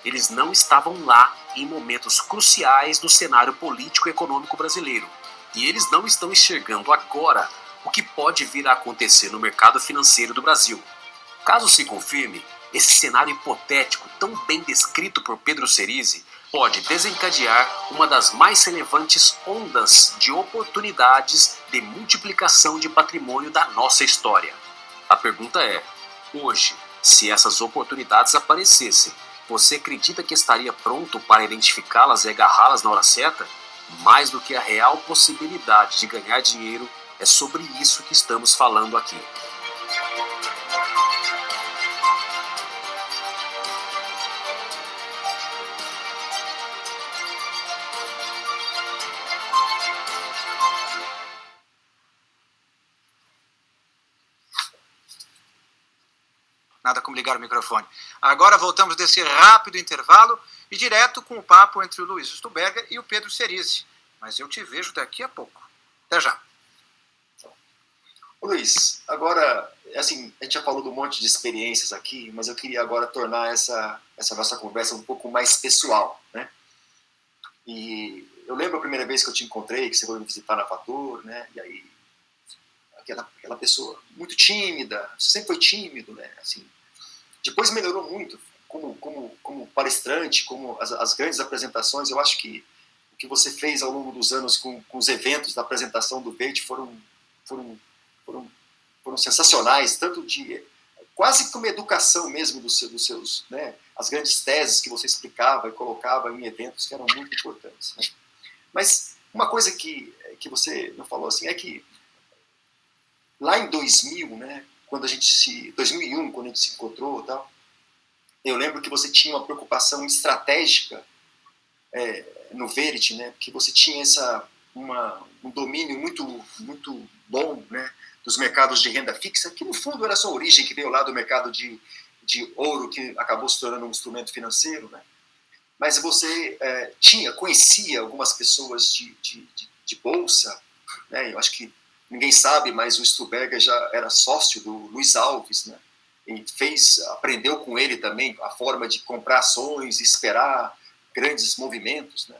eles não estavam lá em momentos cruciais do cenário político e econômico brasileiro. E eles não estão enxergando agora o que pode vir a acontecer no mercado financeiro do Brasil. Caso se confirme, esse cenário hipotético tão bem descrito por Pedro Cerise pode desencadear uma das mais relevantes ondas de oportunidades de multiplicação de patrimônio da nossa história. A pergunta é, hoje, se essas oportunidades aparecessem, você acredita que estaria pronto para identificá-las e agarrá-las na hora certa? Mais do que a real possibilidade de ganhar dinheiro, é sobre isso que estamos falando aqui. como ligar o microfone. Agora voltamos desse rápido intervalo e direto com o papo entre o Luiz Stuberger e o Pedro Cerise. Mas eu te vejo daqui a pouco. Até já. Ô, Luiz, agora, assim, a gente já falou de um monte de experiências aqui, mas eu queria agora tornar essa nossa conversa um pouco mais pessoal, né? E eu lembro a primeira vez que eu te encontrei, que você foi me visitar na Fator, né? E aí, aquela pessoa muito tímida, você sempre foi tímido, né? Assim, depois melhorou muito como palestrante, como as grandes apresentações. Eu acho que o que você fez ao longo dos anos com os eventos da apresentação do Verde foram sensacionais, tanto de quase como educação mesmo dos seus, né, as grandes teses que você explicava e colocava em eventos que eram muito importantes, né? Mas uma coisa que você não falou assim é que lá em 2000, né, 2001, quando a gente se encontrou, tal, eu lembro que você tinha uma preocupação estratégica no Verity, né, que você tinha um domínio muito bom, né, dos mercados de renda fixa, que no fundo era a sua origem, que veio lá do mercado de ouro, que acabou se tornando um instrumento financeiro, né? Mas você conhecia algumas pessoas de bolsa, né? Eu acho que ninguém sabe, mas o Stuberger já era sócio do Luiz Alves, né? E aprendeu com ele também a forma de comprar ações, esperar grandes movimentos, né?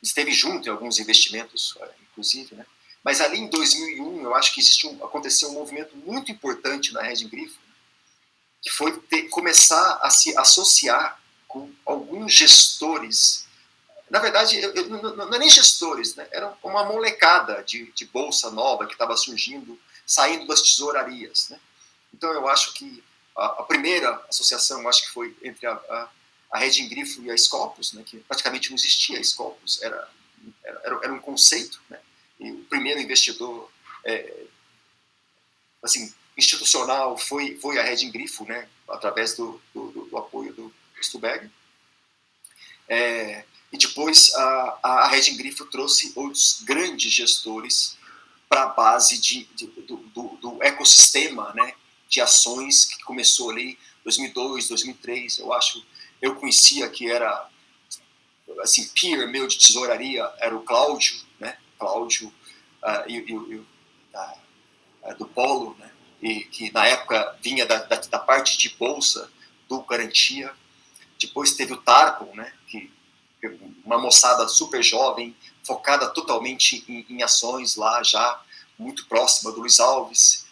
Esteve junto em alguns investimentos, inclusive, né? Mas ali em 2001, eu acho que aconteceu um movimento muito importante na Hedging Grifo, que foi começar a se associar com alguns gestores. Na verdade, não é nem gestores, né? Era uma molecada de bolsa nova que estava surgindo, saindo das tesourarias, né? Então, eu acho que a primeira associação, eu acho que foi entre a Hedging Grifo e a Scopus, né? Que praticamente não existia a Scopus, era um conceito, né? E o primeiro investidor assim, institucional foi a Hedging Grifo, né, através do apoio do Stuberger. E depois a Hedging Grifo trouxe outros grandes gestores para a base do ecossistema, né, de ações que começou ali em 2002, 2003. Eu conhecia que era assim, peer meu de tesouraria era o Cláudio, né, do Polo, né, e que na época vinha da parte de bolsa do Garantia. Depois teve o Tarpon, né, que uma moçada super jovem, focada totalmente em ações lá, já muito próxima do Luiz Alves.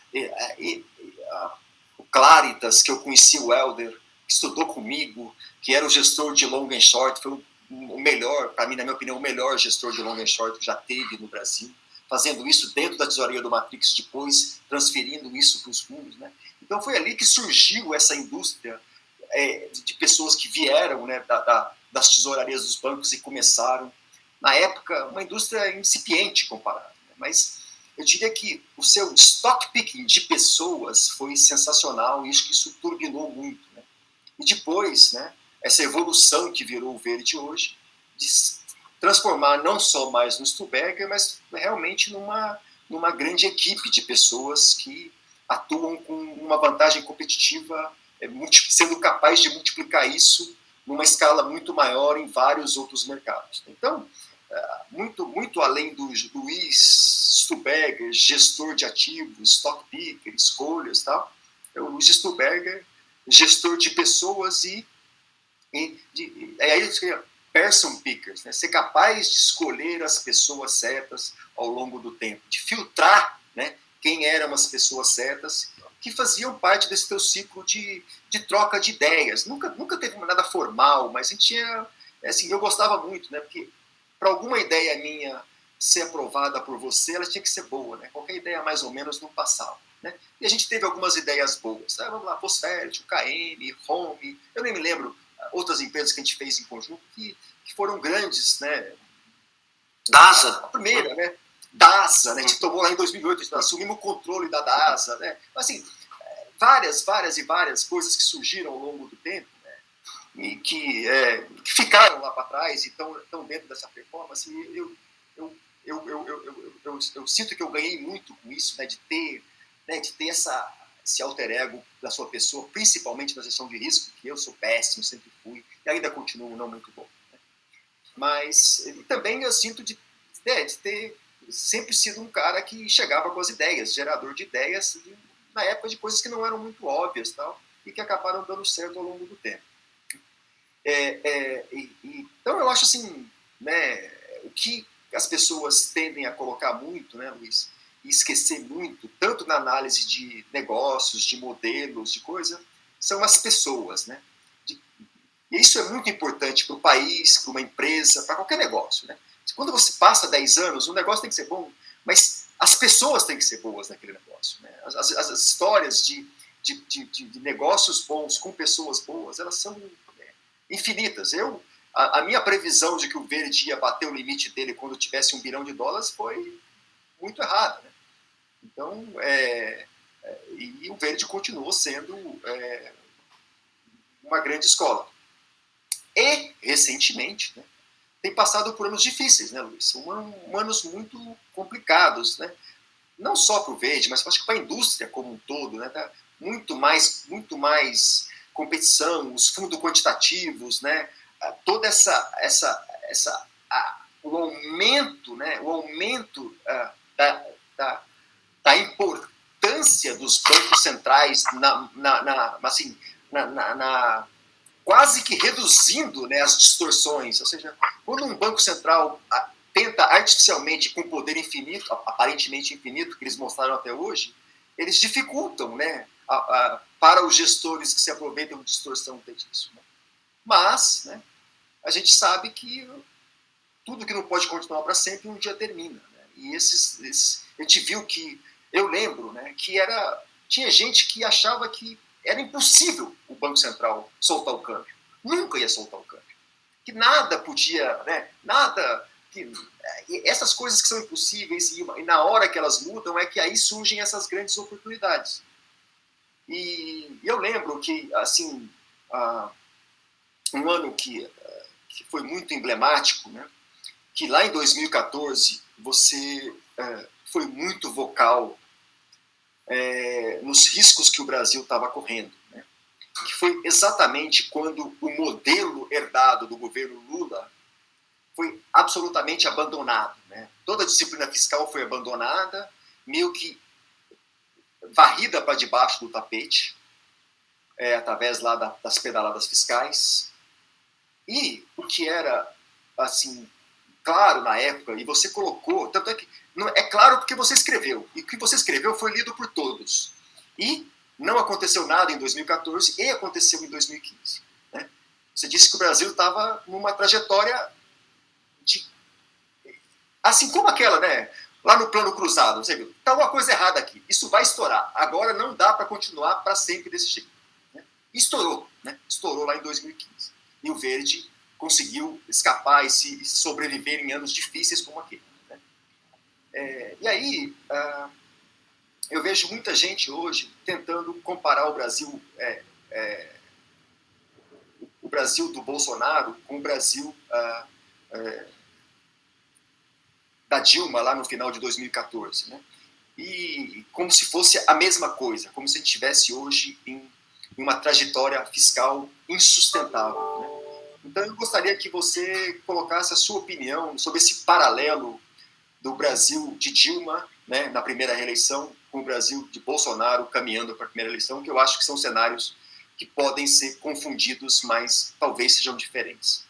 O Claritas, que eu conheci o Helder, que estudou comigo, que era o gestor de long and short, foi o melhor, para mim, na minha opinião, o melhor gestor de long and short que já teve no Brasil, fazendo isso dentro da tesouraria do Matrix, depois transferindo isso para os fundos, né? Então foi ali que surgiu essa indústria de pessoas que vieram, né, das tesourarias dos bancos e começaram, na época, uma indústria incipiente comparada, né? Mas eu diria que o seu stock picking de pessoas foi sensacional e acho que isso turbinou muito, né? E depois, né, essa evolução que virou o Verde hoje, de transformar não só mais no Stuberger, mas realmente numa grande equipe de pessoas que atuam com uma vantagem competitiva, sendo capaz de multiplicar isso numa escala muito maior em vários outros mercados. Então, muito além do Luiz Stuberger, gestor de ativos, stock picker, escolhas, tal, é o Luiz Stuberger, gestor de pessoas e aí eu escrevo person pickers, né? Ser capaz de escolher as pessoas certas ao longo do tempo, de filtrar, né, quem eram as pessoas certas que faziam parte desse teu ciclo de troca de ideias. Nunca teve nada formal, mas a gente tinha, assim, eu gostava muito, né, porque para alguma ideia minha ser aprovada por você, ela tinha que ser boa, né? Qualquer ideia mais ou menos não passava, né? E a gente teve algumas ideias boas, né? Vamos lá, Postfert, KM, Home, eu nem me lembro outras empresas que a gente fez em conjunto que foram grandes, né? DASA. A primeira, né? DASA, né? A gente tomou lá em 2008, assumimos o controle da DASA, né? Assim, várias coisas que surgiram ao longo do tempo, né? E que ficaram lá para trás e estão dentro dessa performance. Eu sinto que eu ganhei muito com isso, né? De ter esse alter ego da sua pessoa, principalmente na gestão de risco, que eu sou péssimo, sempre fui, e ainda continuo não muito bom. Né? Mas também eu sinto de ter sempre sido um cara que chegava com as ideias, gerador de ideias, na época de coisas que não eram muito óbvias, tal, e que acabaram dando certo ao longo do tempo. Então eu acho assim, né, o que as pessoas tendem a colocar muito, né, Luiz, e esquecer muito, tanto na análise de negócios, de modelos, de coisa, são as pessoas, né? E isso é muito importante para o país, para uma empresa, para qualquer negócio, né? Quando você passa 10 anos, o negócio tem que ser bom, mas as pessoas têm que ser boas naquele negócio, né? As histórias de negócios bons com pessoas boas, elas são infinitas. A minha previsão de que o Verde ia bater o limite dele quando tivesse $1 bilhão foi muito errada, né? Então, e o Verde continuou sendo uma grande escola. E, recentemente, né, tem passado por anos difíceis, né, Luiz? Anos muito complicados, né? Não só para o Verde, mas acho que para a indústria como um todo, né? Tá muito mais competição, os fundos quantitativos, né? Toda o aumento, né? O aumento da importância dos bancos centrais quase que reduzindo, né, as distorções. Ou seja, quando um banco central tenta artificialmente, com poder infinito, aparentemente infinito, que eles mostraram até hoje, eles dificultam, né, para os gestores que se aproveitam de distorção disso. Né? Mas, né, a gente sabe que tudo que não pode continuar para sempre um dia termina. Né? E a gente viu que, eu lembro, né, que tinha gente que achava que era impossível o Banco Central soltar o câmbio. Nunca ia soltar o câmbio. Que nada podia, né, essas coisas que são impossíveis e na hora que elas mudam é que aí surgem essas grandes oportunidades. E eu lembro que, assim, um ano que foi muito emblemático, né, que lá em 2014 você foi muito vocal nos riscos que o Brasil estava correndo, né? Que foi exatamente quando o modelo herdado do governo Lula foi absolutamente abandonado, né? Toda a disciplina fiscal foi abandonada, meio que varrida para debaixo do tapete, através lá das pedaladas fiscais. E o que era, assim, claro na época, e você colocou, tanto é que é claro porque você escreveu, e o que você escreveu foi lido por todos. E não aconteceu nada em 2014 e aconteceu em 2015. Né? Você disse que o Brasil estava numa trajetória assim como aquela, né? Lá no plano cruzado, você viu? Está uma coisa errada aqui, isso vai estourar. Agora não dá para continuar para sempre desse jeito. Né? Estourou, né? Estourou lá em 2015. E o Verde conseguiu escapar e se sobreviver em anos difíceis como aquele. Né? E aí, eu vejo muita gente hoje tentando comparar o Brasil do Bolsonaro com o Brasil da Dilma lá no final de 2014. Né? E como se fosse a mesma coisa, como se a gente estivesse hoje em uma trajetória fiscal insustentável. Né? Então eu gostaria que você colocasse a sua opinião sobre esse paralelo do Brasil de Dilma, né, na primeira reeleição, com o Brasil de Bolsonaro caminhando para a primeira eleição, que eu acho que são cenários que podem ser confundidos, mas talvez sejam diferentes.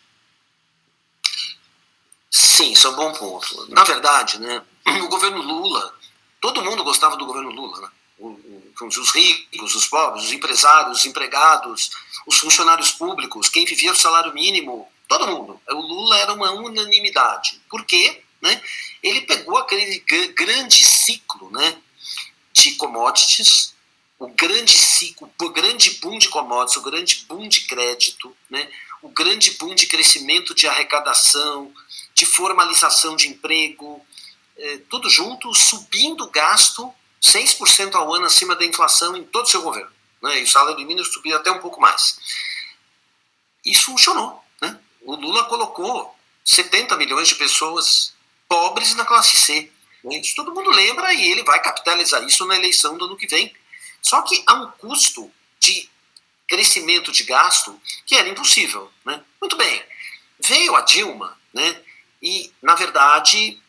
Sim, isso é um bom ponto. Na verdade, né, o governo Lula, todo mundo gostava do governo Lula, né? Os ricos, os pobres, os empresários, os empregados, os funcionários públicos, quem vivia do salário mínimo, todo mundo. O Lula era uma unanimidade. Por quê? Né? Ele pegou aquele grande ciclo, né, de commodities, o grande ciclo, o grande boom de commodities, o grande boom de crédito, né, o grande boom de crescimento de arrecadação, de formalização de emprego, tudo junto, subindo o gasto 6% ao ano acima da inflação em todo o seu governo. Né, e o salário mínimo subiu até um pouco mais. Isso funcionou. Né? O Lula colocou 70 milhões de pessoas pobres na classe C. Isso todo mundo lembra e ele vai capitalizar isso na eleição do ano que vem. Só que há um custo de crescimento de gasto que era impossível, né? Muito bem, veio a Dilma, né? E, na verdade,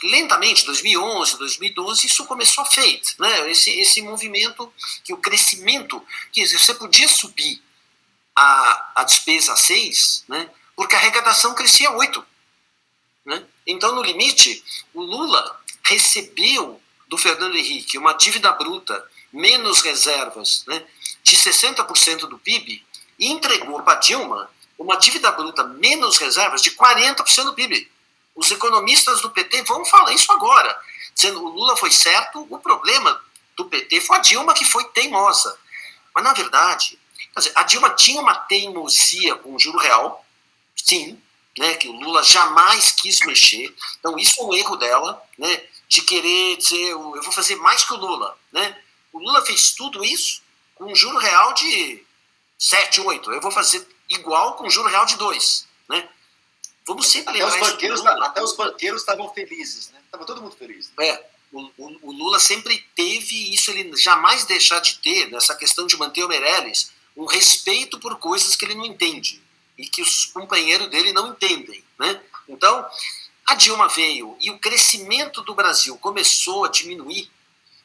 lentamente, 2011, 2012, isso começou a fade, né? Esse movimento, que o crescimento, que você podia subir a despesa a 6, né? Porque a arrecadação crescia 8. Né? Então, no limite, o Lula recebeu do Fernando Henrique uma dívida bruta menos reservas, né, de 60% do PIB e entregou para Dilma uma dívida bruta menos reservas de 40% do PIB. Os economistas do PT vão falar isso agora, dizendo o Lula foi certo, o problema do PT foi a Dilma que foi teimosa. Mas, na verdade, quer dizer, a Dilma tinha uma teimosia com o juro real, sim, né, que o Lula jamais quis mexer. Então, isso é um erro dela, né, de querer dizer, eu vou fazer mais que o Lula. Né? O Lula fez tudo isso com um juro real de 7, 8. Eu vou fazer igual com um juro real de 2. Né? Vamos sempre lembrar isso. Até os banqueiros estavam felizes. Né? Estava todo mundo feliz. Né? O Lula sempre teve isso, ele jamais deixar de ter, nessa questão de manter o Meirelles, um respeito por coisas que ele não entende e que os companheiros dele não entendem. Né? Então, a Dilma veio e o crescimento do Brasil começou a diminuir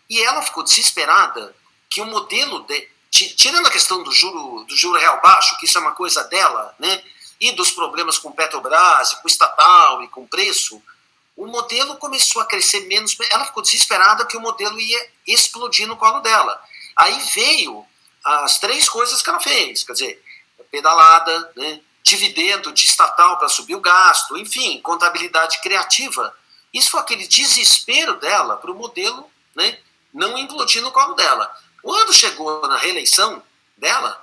e ela ficou desesperada que o modelo, tirando a questão do juro real baixo, que isso é uma coisa dela, né? E dos problemas com Petrobras, com estatal e com preço, o modelo começou a crescer menos, ela ficou desesperada que o modelo ia explodir no colo dela. Aí veio as 3 coisas que ela fez, quer dizer, pedalada, né, dividendo de estatal para subir o gasto, enfim, contabilidade criativa. Isso foi aquele desespero dela para o modelo, né, não implodir no colo dela. Quando chegou na reeleição dela,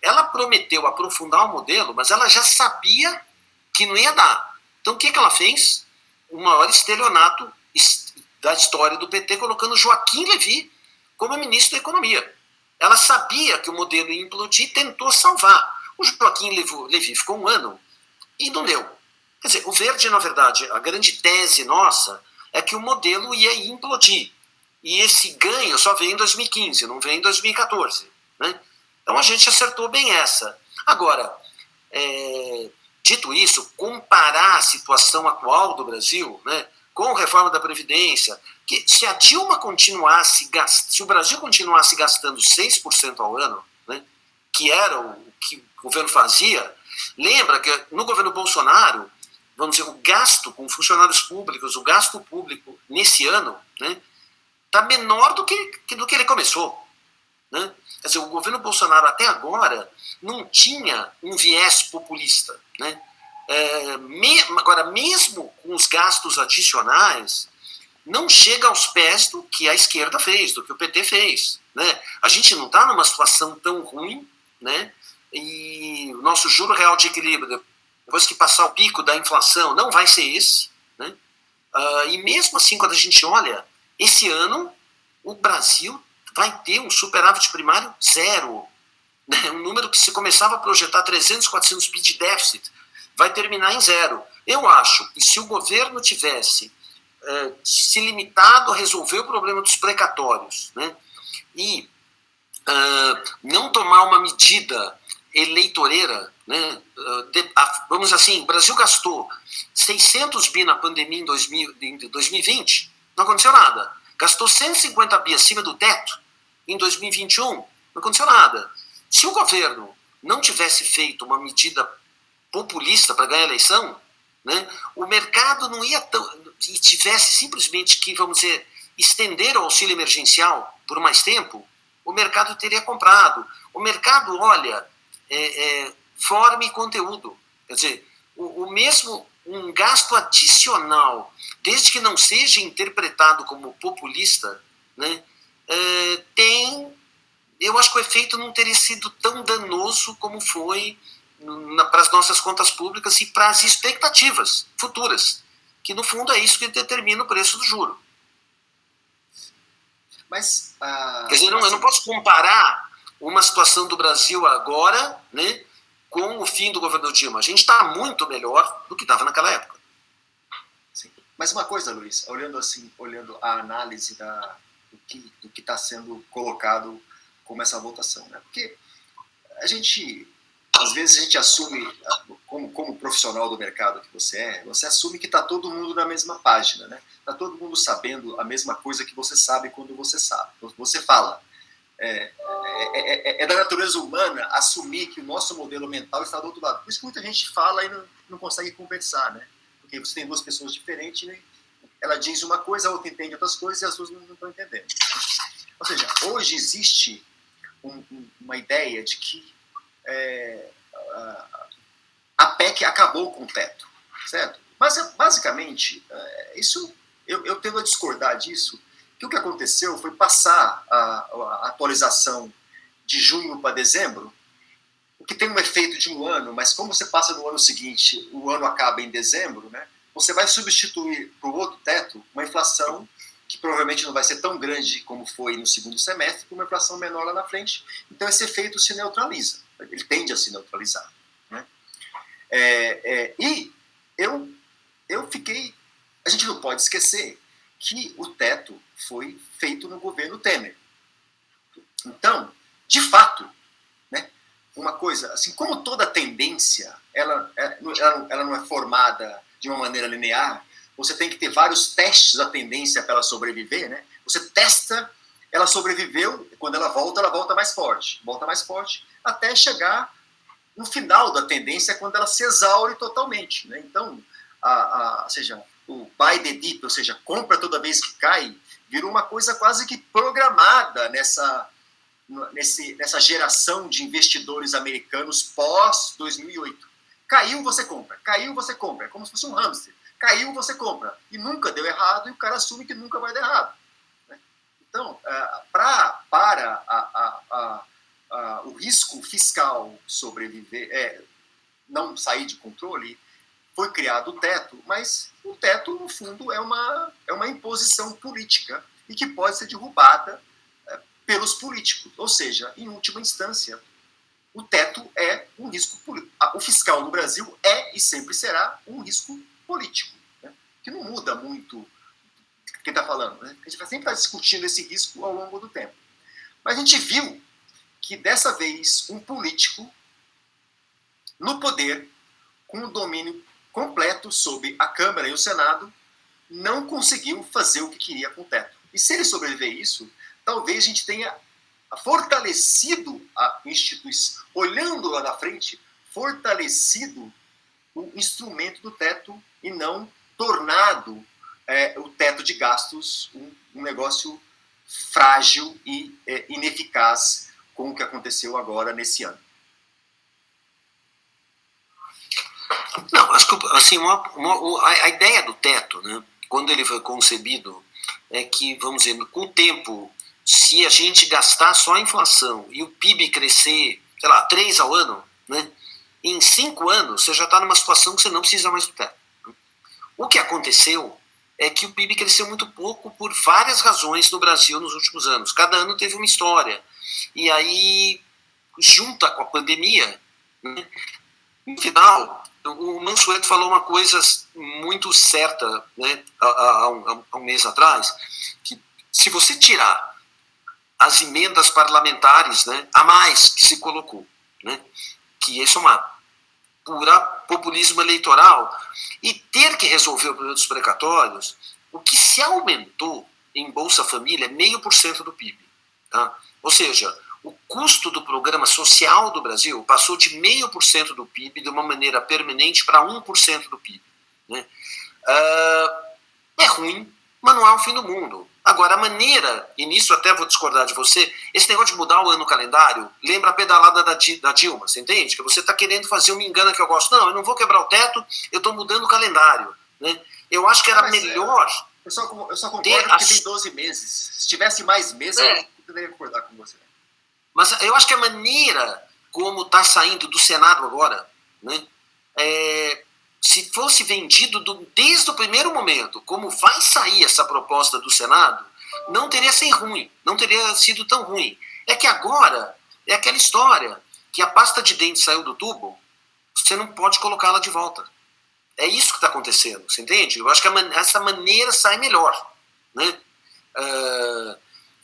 ela prometeu aprofundar o modelo, mas ela já sabia que não ia dar. Então o que ela fez? O maior estelionato da história do PT, colocando Joaquim Levy como ministro da Economia. Ela sabia que o modelo ia implodir e tentou salvar. O Joaquim Levy ficou 1 ano e não deu. Quer dizer, o Verde, na verdade, a grande tese nossa é que o modelo ia implodir. E esse ganho só veio em 2015, não veio em 2014. Né? Então a gente acertou bem essa. Agora, dito isso, comparar a situação atual do Brasil, né, com a reforma da Previdência, que se a Dilma continuasse, se o Brasil continuasse gastando 6% ao ano, né, que era o que o governo fazia, lembra que no governo Bolsonaro, vamos dizer, o gasto com funcionários públicos, o gasto público nesse ano, né, está menor do que ele começou. Né? Quer dizer, o governo Bolsonaro até agora não tinha um viés populista. Né? Agora, mesmo com os gastos adicionais, não chega aos pés do que a esquerda fez, do que o PT fez. Né? A gente não está numa situação tão ruim, né? E o nosso juro real de equilíbrio, depois que passar o pico da inflação, não vai ser esse. Né? E mesmo assim, quando a gente olha, esse ano o Brasil vai ter um superávit primário 0. Né? Um número que se começava a projetar 300, 400 bi de déficit, vai terminar em 0. Eu acho que se o governo tivesse se limitado a resolver o problema dos precatórios, né, e não tomar uma medida eleitoreira, né, vamos assim, o Brasil gastou 600 bi na pandemia em 2020, não aconteceu nada. Gastou 150 bi acima do teto em 2021, não aconteceu nada. Se o governo não tivesse feito uma medida populista para ganhar a eleição, né, o mercado não ia e tivesse simplesmente que, vamos dizer, estender o auxílio emergencial por mais tempo, o mercado teria comprado. O mercado olha forma e conteúdo. Quer dizer, o mesmo um gasto adicional, desde que não seja interpretado como populista, né, eu acho que o efeito não teria sido tão danoso como foi para as nossas contas públicas e para as expectativas futuras, que no fundo é isso que determina o preço do juro. Mas, quer dizer, eu não posso comparar uma situação do Brasil agora, né, com o fim do governo Dilma. A gente está muito melhor do que estava naquela época. Sim. Mas uma coisa, Luiz, olhando a análise do do que está sendo colocado como essa votação, né? Porque às vezes a gente assume, como profissional do mercado que você assume que está todo mundo na mesma página, né? Está todo mundo sabendo a mesma coisa que você sabe quando você fala. É da natureza humana assumir que o nosso modelo mental está do outro lado. Por isso que muita gente fala e não consegue conversar, né? Porque você tem duas pessoas diferentes, né? Ela diz uma coisa, a outra entende outras coisas e as duas não estão entendendo. Ou seja, hoje existe uma ideia de que a PEC acabou com o teto, certo? Mas, basicamente, isso eu tendo a discordar disso, que o que aconteceu foi passar a atualização de junho para dezembro, o que tem um efeito de um ano, mas como você passa no ano seguinte, o ano acaba em dezembro, né? Você vai substituir para o outro teto uma inflação que provavelmente não vai ser tão grande como foi no segundo semestre, por uma inflação menor lá na frente. Então esse efeito se neutraliza, ele tende a se neutralizar, né? E a gente não pode esquecer que o teto foi feito no governo Temer. Então, de fato, né, uma coisa, assim, como toda tendência, ela não é formada de uma maneira linear, você tem que ter vários testes da tendência para ela sobreviver, né? Você testa, ela sobreviveu, quando ela volta mais forte, até chegar no final da tendência, quando ela se exaure totalmente, né? Então, ou seja, o buy the dip, ou seja, compra toda vez que cai, virou uma coisa quase que programada nessa geração de investidores americanos pós-2008. Caiu, você compra. É como se fosse um hamster. Caiu, você compra. E nunca deu errado, e o cara assume que nunca vai dar errado, né? Então, para o risco fiscal sobreviver, não sair de controle, foi criado o teto, mas o teto, no fundo, é uma imposição política e que pode ser derrubada pelos políticos. Ou seja, em última instância, o teto é um risco político. O fiscal no Brasil é e sempre será um risco político, né? Que não muda muito quem está falando, né? A gente vai sempre estar discutindo esse risco ao longo do tempo. Mas a gente viu que, dessa vez, um político no poder, com o domínio completo sobre a Câmara e o Senado, não conseguiu fazer o que queria com o teto. E se ele sobreviver a isso, talvez a gente tenha fortalecido a instituição, olhando lá na frente, fortalecido o instrumento do teto e não tornado o teto de gastos um negócio frágil e ineficaz, como o que aconteceu agora nesse ano. Não, acho que assim, a ideia do teto, né, quando ele foi concebido, é que, vamos dizer, com o tempo, se a gente gastar só a inflação e o PIB crescer, sei lá, 3 ao ano, né, em 5 anos você já está numa situação que você não precisa mais do teto. O que aconteceu é que o PIB cresceu muito pouco por várias razões no Brasil nos últimos anos. Cada ano teve uma história. E aí, junta com a pandemia, né, no final, o Mansueto falou uma coisa muito certa, né, há um mês atrás, que se você tirar as emendas parlamentares, né, a mais que se colocou, né, que isso é uma pura populismo eleitoral, e ter que resolver o problema dos precatórios, o que se aumentou em Bolsa Família é 0,5% do PIB. Tá? Ou seja, o custo do programa social do Brasil passou de 0,5% do PIB de uma maneira permanente para 1% do PIB. Né? É ruim, mas não é o fim do mundo. Agora, a maneira, e nisso até vou discordar de você, esse negócio de mudar o ano calendário lembra a pedalada da Dilma, você entende? Que você está querendo fazer uma engana que eu gosto. Não, eu não vou quebrar o teto, eu estou mudando o calendário. Né? Eu acho que era melhor... Eu só concordo porque tem 12 meses. Se tivesse mais meses, eu poderia concordar com você. Mas eu acho que a maneira como está saindo do Senado agora, né, se fosse vendido desde o primeiro momento, como vai sair essa proposta do Senado, não teria sido ruim, não teria sido tão ruim. É que agora é aquela história que a pasta de dente saiu do tubo, você não pode colocá-la de volta. É isso que está acontecendo, você entende? Eu acho que essa maneira sai melhor, né?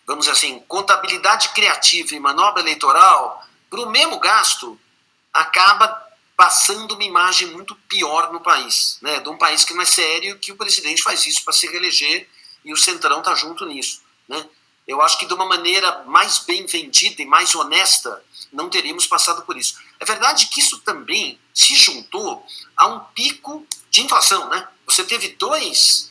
vamos dizer assim, contabilidade criativa e manobra eleitoral, para o mesmo gasto, acaba passando uma imagem muito pior no país, né? De um país que não é sério, que o presidente faz isso para se reeleger e o Centrão está junto nisso, né? Eu acho que de uma maneira mais bem vendida e mais honesta, não teríamos passado por isso. É verdade que isso também se juntou a um pico de inflação, né? Você teve dois,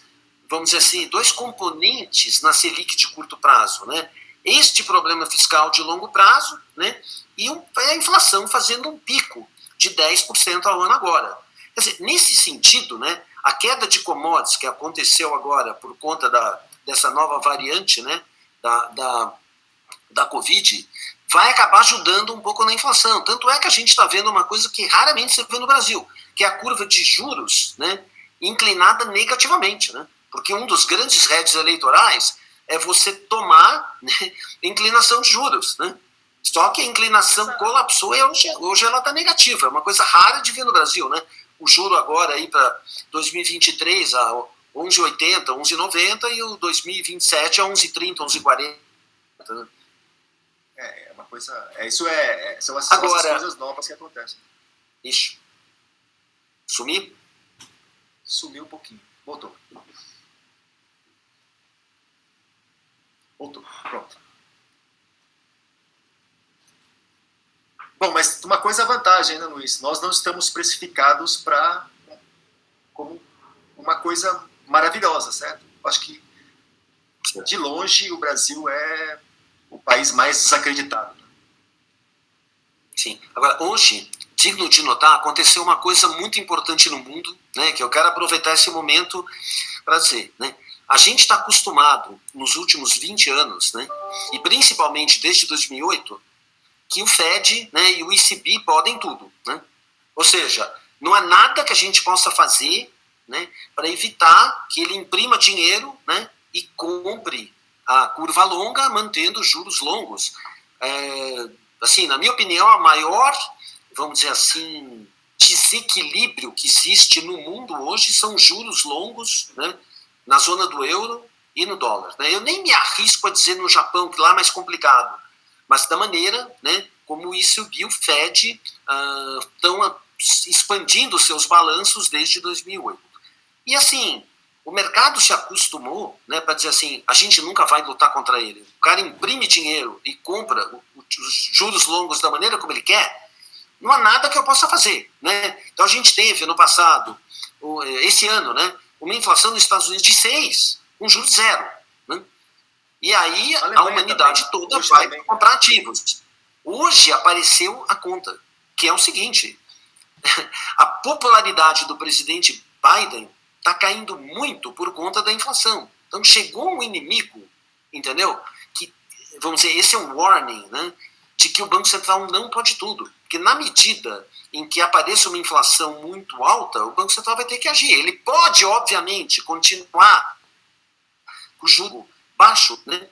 vamos dizer assim, dois componentes na Selic de curto prazo, né? Este problema fiscal de longo prazo, né? E a inflação fazendo um pico de 10% ao ano agora. Quer dizer, nesse sentido, né, a queda de commodities que aconteceu agora por conta dessa nova variante, né, da Covid, vai acabar ajudando um pouco na inflação. Tanto é que a gente está vendo uma coisa que raramente se vê no Brasil, que é a curva de juros, né, inclinada negativamente, né? Porque um dos grandes hedges eleitorais é você tomar, né, inclinação de juros, né? Só que a inclinação colapsou e hoje ela está negativa. É uma coisa rara de ver no Brasil, né? O juro agora aí para 2023 a 11,80, 11,90 e o 2027 a 11,30, 11,40. Né? É uma coisa... são as coisas novas que acontecem. Ixi. Sumiu? Sumiu um pouquinho. Voltou. Pronto. Bom, mas uma coisa é a vantagem, né, Luiz? Nós não estamos precificados como uma coisa maravilhosa, certo? Acho que, de longe, o Brasil é o país mais desacreditado. Sim. Agora, hoje, digno de notar, aconteceu uma coisa muito importante no mundo, né, que eu quero aproveitar esse momento para dizer, né? A gente está acostumado, nos últimos 20 anos, né, e principalmente desde 2008, que o Fed, né, e o ECB podem tudo, né? Ou seja, não há nada que a gente possa fazer, né, para evitar que ele imprima dinheiro, né, e compre a curva longa, mantendo juros longos. Assim, na minha opinião, a maior, vamos dizer assim, desequilíbrio que existe no mundo hoje são juros longos, né, na zona do euro e no dólar, né? Eu nem me arrisco a dizer no Japão, que lá é mais complicado, mas da maneira, né, como o ECB e o Fed estão expandindo seus balanços desde 2008. E assim, o mercado se acostumou, né, para dizer assim, a gente nunca vai lutar contra ele. O cara imprime dinheiro e compra os juros longos da maneira como ele quer, não há nada que eu possa fazer, né? Então a gente teve no passado, esse ano, né, uma inflação nos Estados Unidos de 6%, com juros zero, né? E aí a humanidade toda vai comprar ativos. Hoje apareceu a conta, que é o seguinte: a popularidade do presidente Biden está caindo muito por conta da inflação. Então chegou um inimigo, entendeu? Que, vamos dizer, esse é um warning, né, de que o Banco Central não pode tudo. Porque na medida em que apareça uma inflação muito alta, o Banco Central vai ter que agir. Ele pode, obviamente, continuar com o juro baixo, né?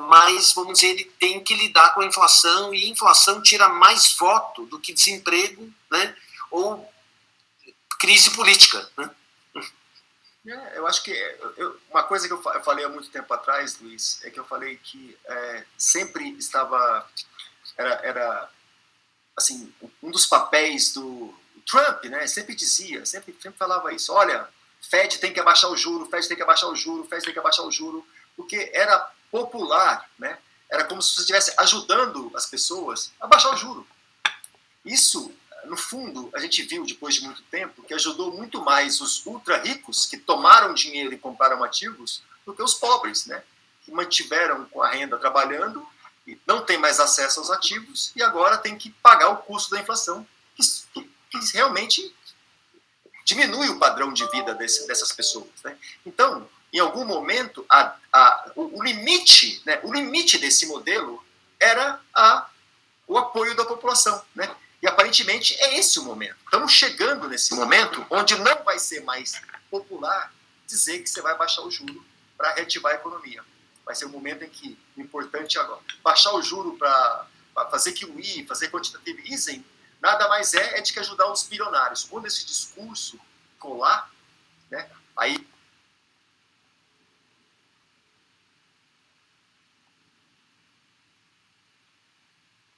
Mas, vamos dizer, ele tem que lidar com a inflação, e a inflação tira mais voto do que desemprego, né, ou crise política, né? Eu acho que uma coisa que eu falei há muito tempo atrás, Luiz, é que eu falei que sempre estava... Era assim, um dos papéis do Trump, né, sempre dizia, sempre falava isso: olha, Fed tem que abaixar o juro, Fed tem que abaixar o juro, Fed tem que abaixar o juro, porque era popular, né? Era como se você estivesse ajudando as pessoas a baixar o juro. Isso, no fundo, a gente viu depois de muito tempo que ajudou muito mais os ultra ricos, que tomaram dinheiro e compraram ativos, do que os pobres, né, que mantiveram com a renda trabalhando e não tem mais acesso aos ativos e agora tem que pagar o custo da inflação, que realmente diminui o padrão de vida dessas pessoas, né? Então, em algum momento, o limite, né, o limite desse modelo era o apoio da população, né? E aparentemente é esse o momento. Estamos chegando nesse momento onde não vai ser mais popular dizer que você vai baixar o juro para reativar a economia. Vai ser o momento em que o importante agora, baixar o juro para fazer QE, fazer quantitative easing, nada mais é de que ajudar os bilionários. Quando esse discurso colar, né, aí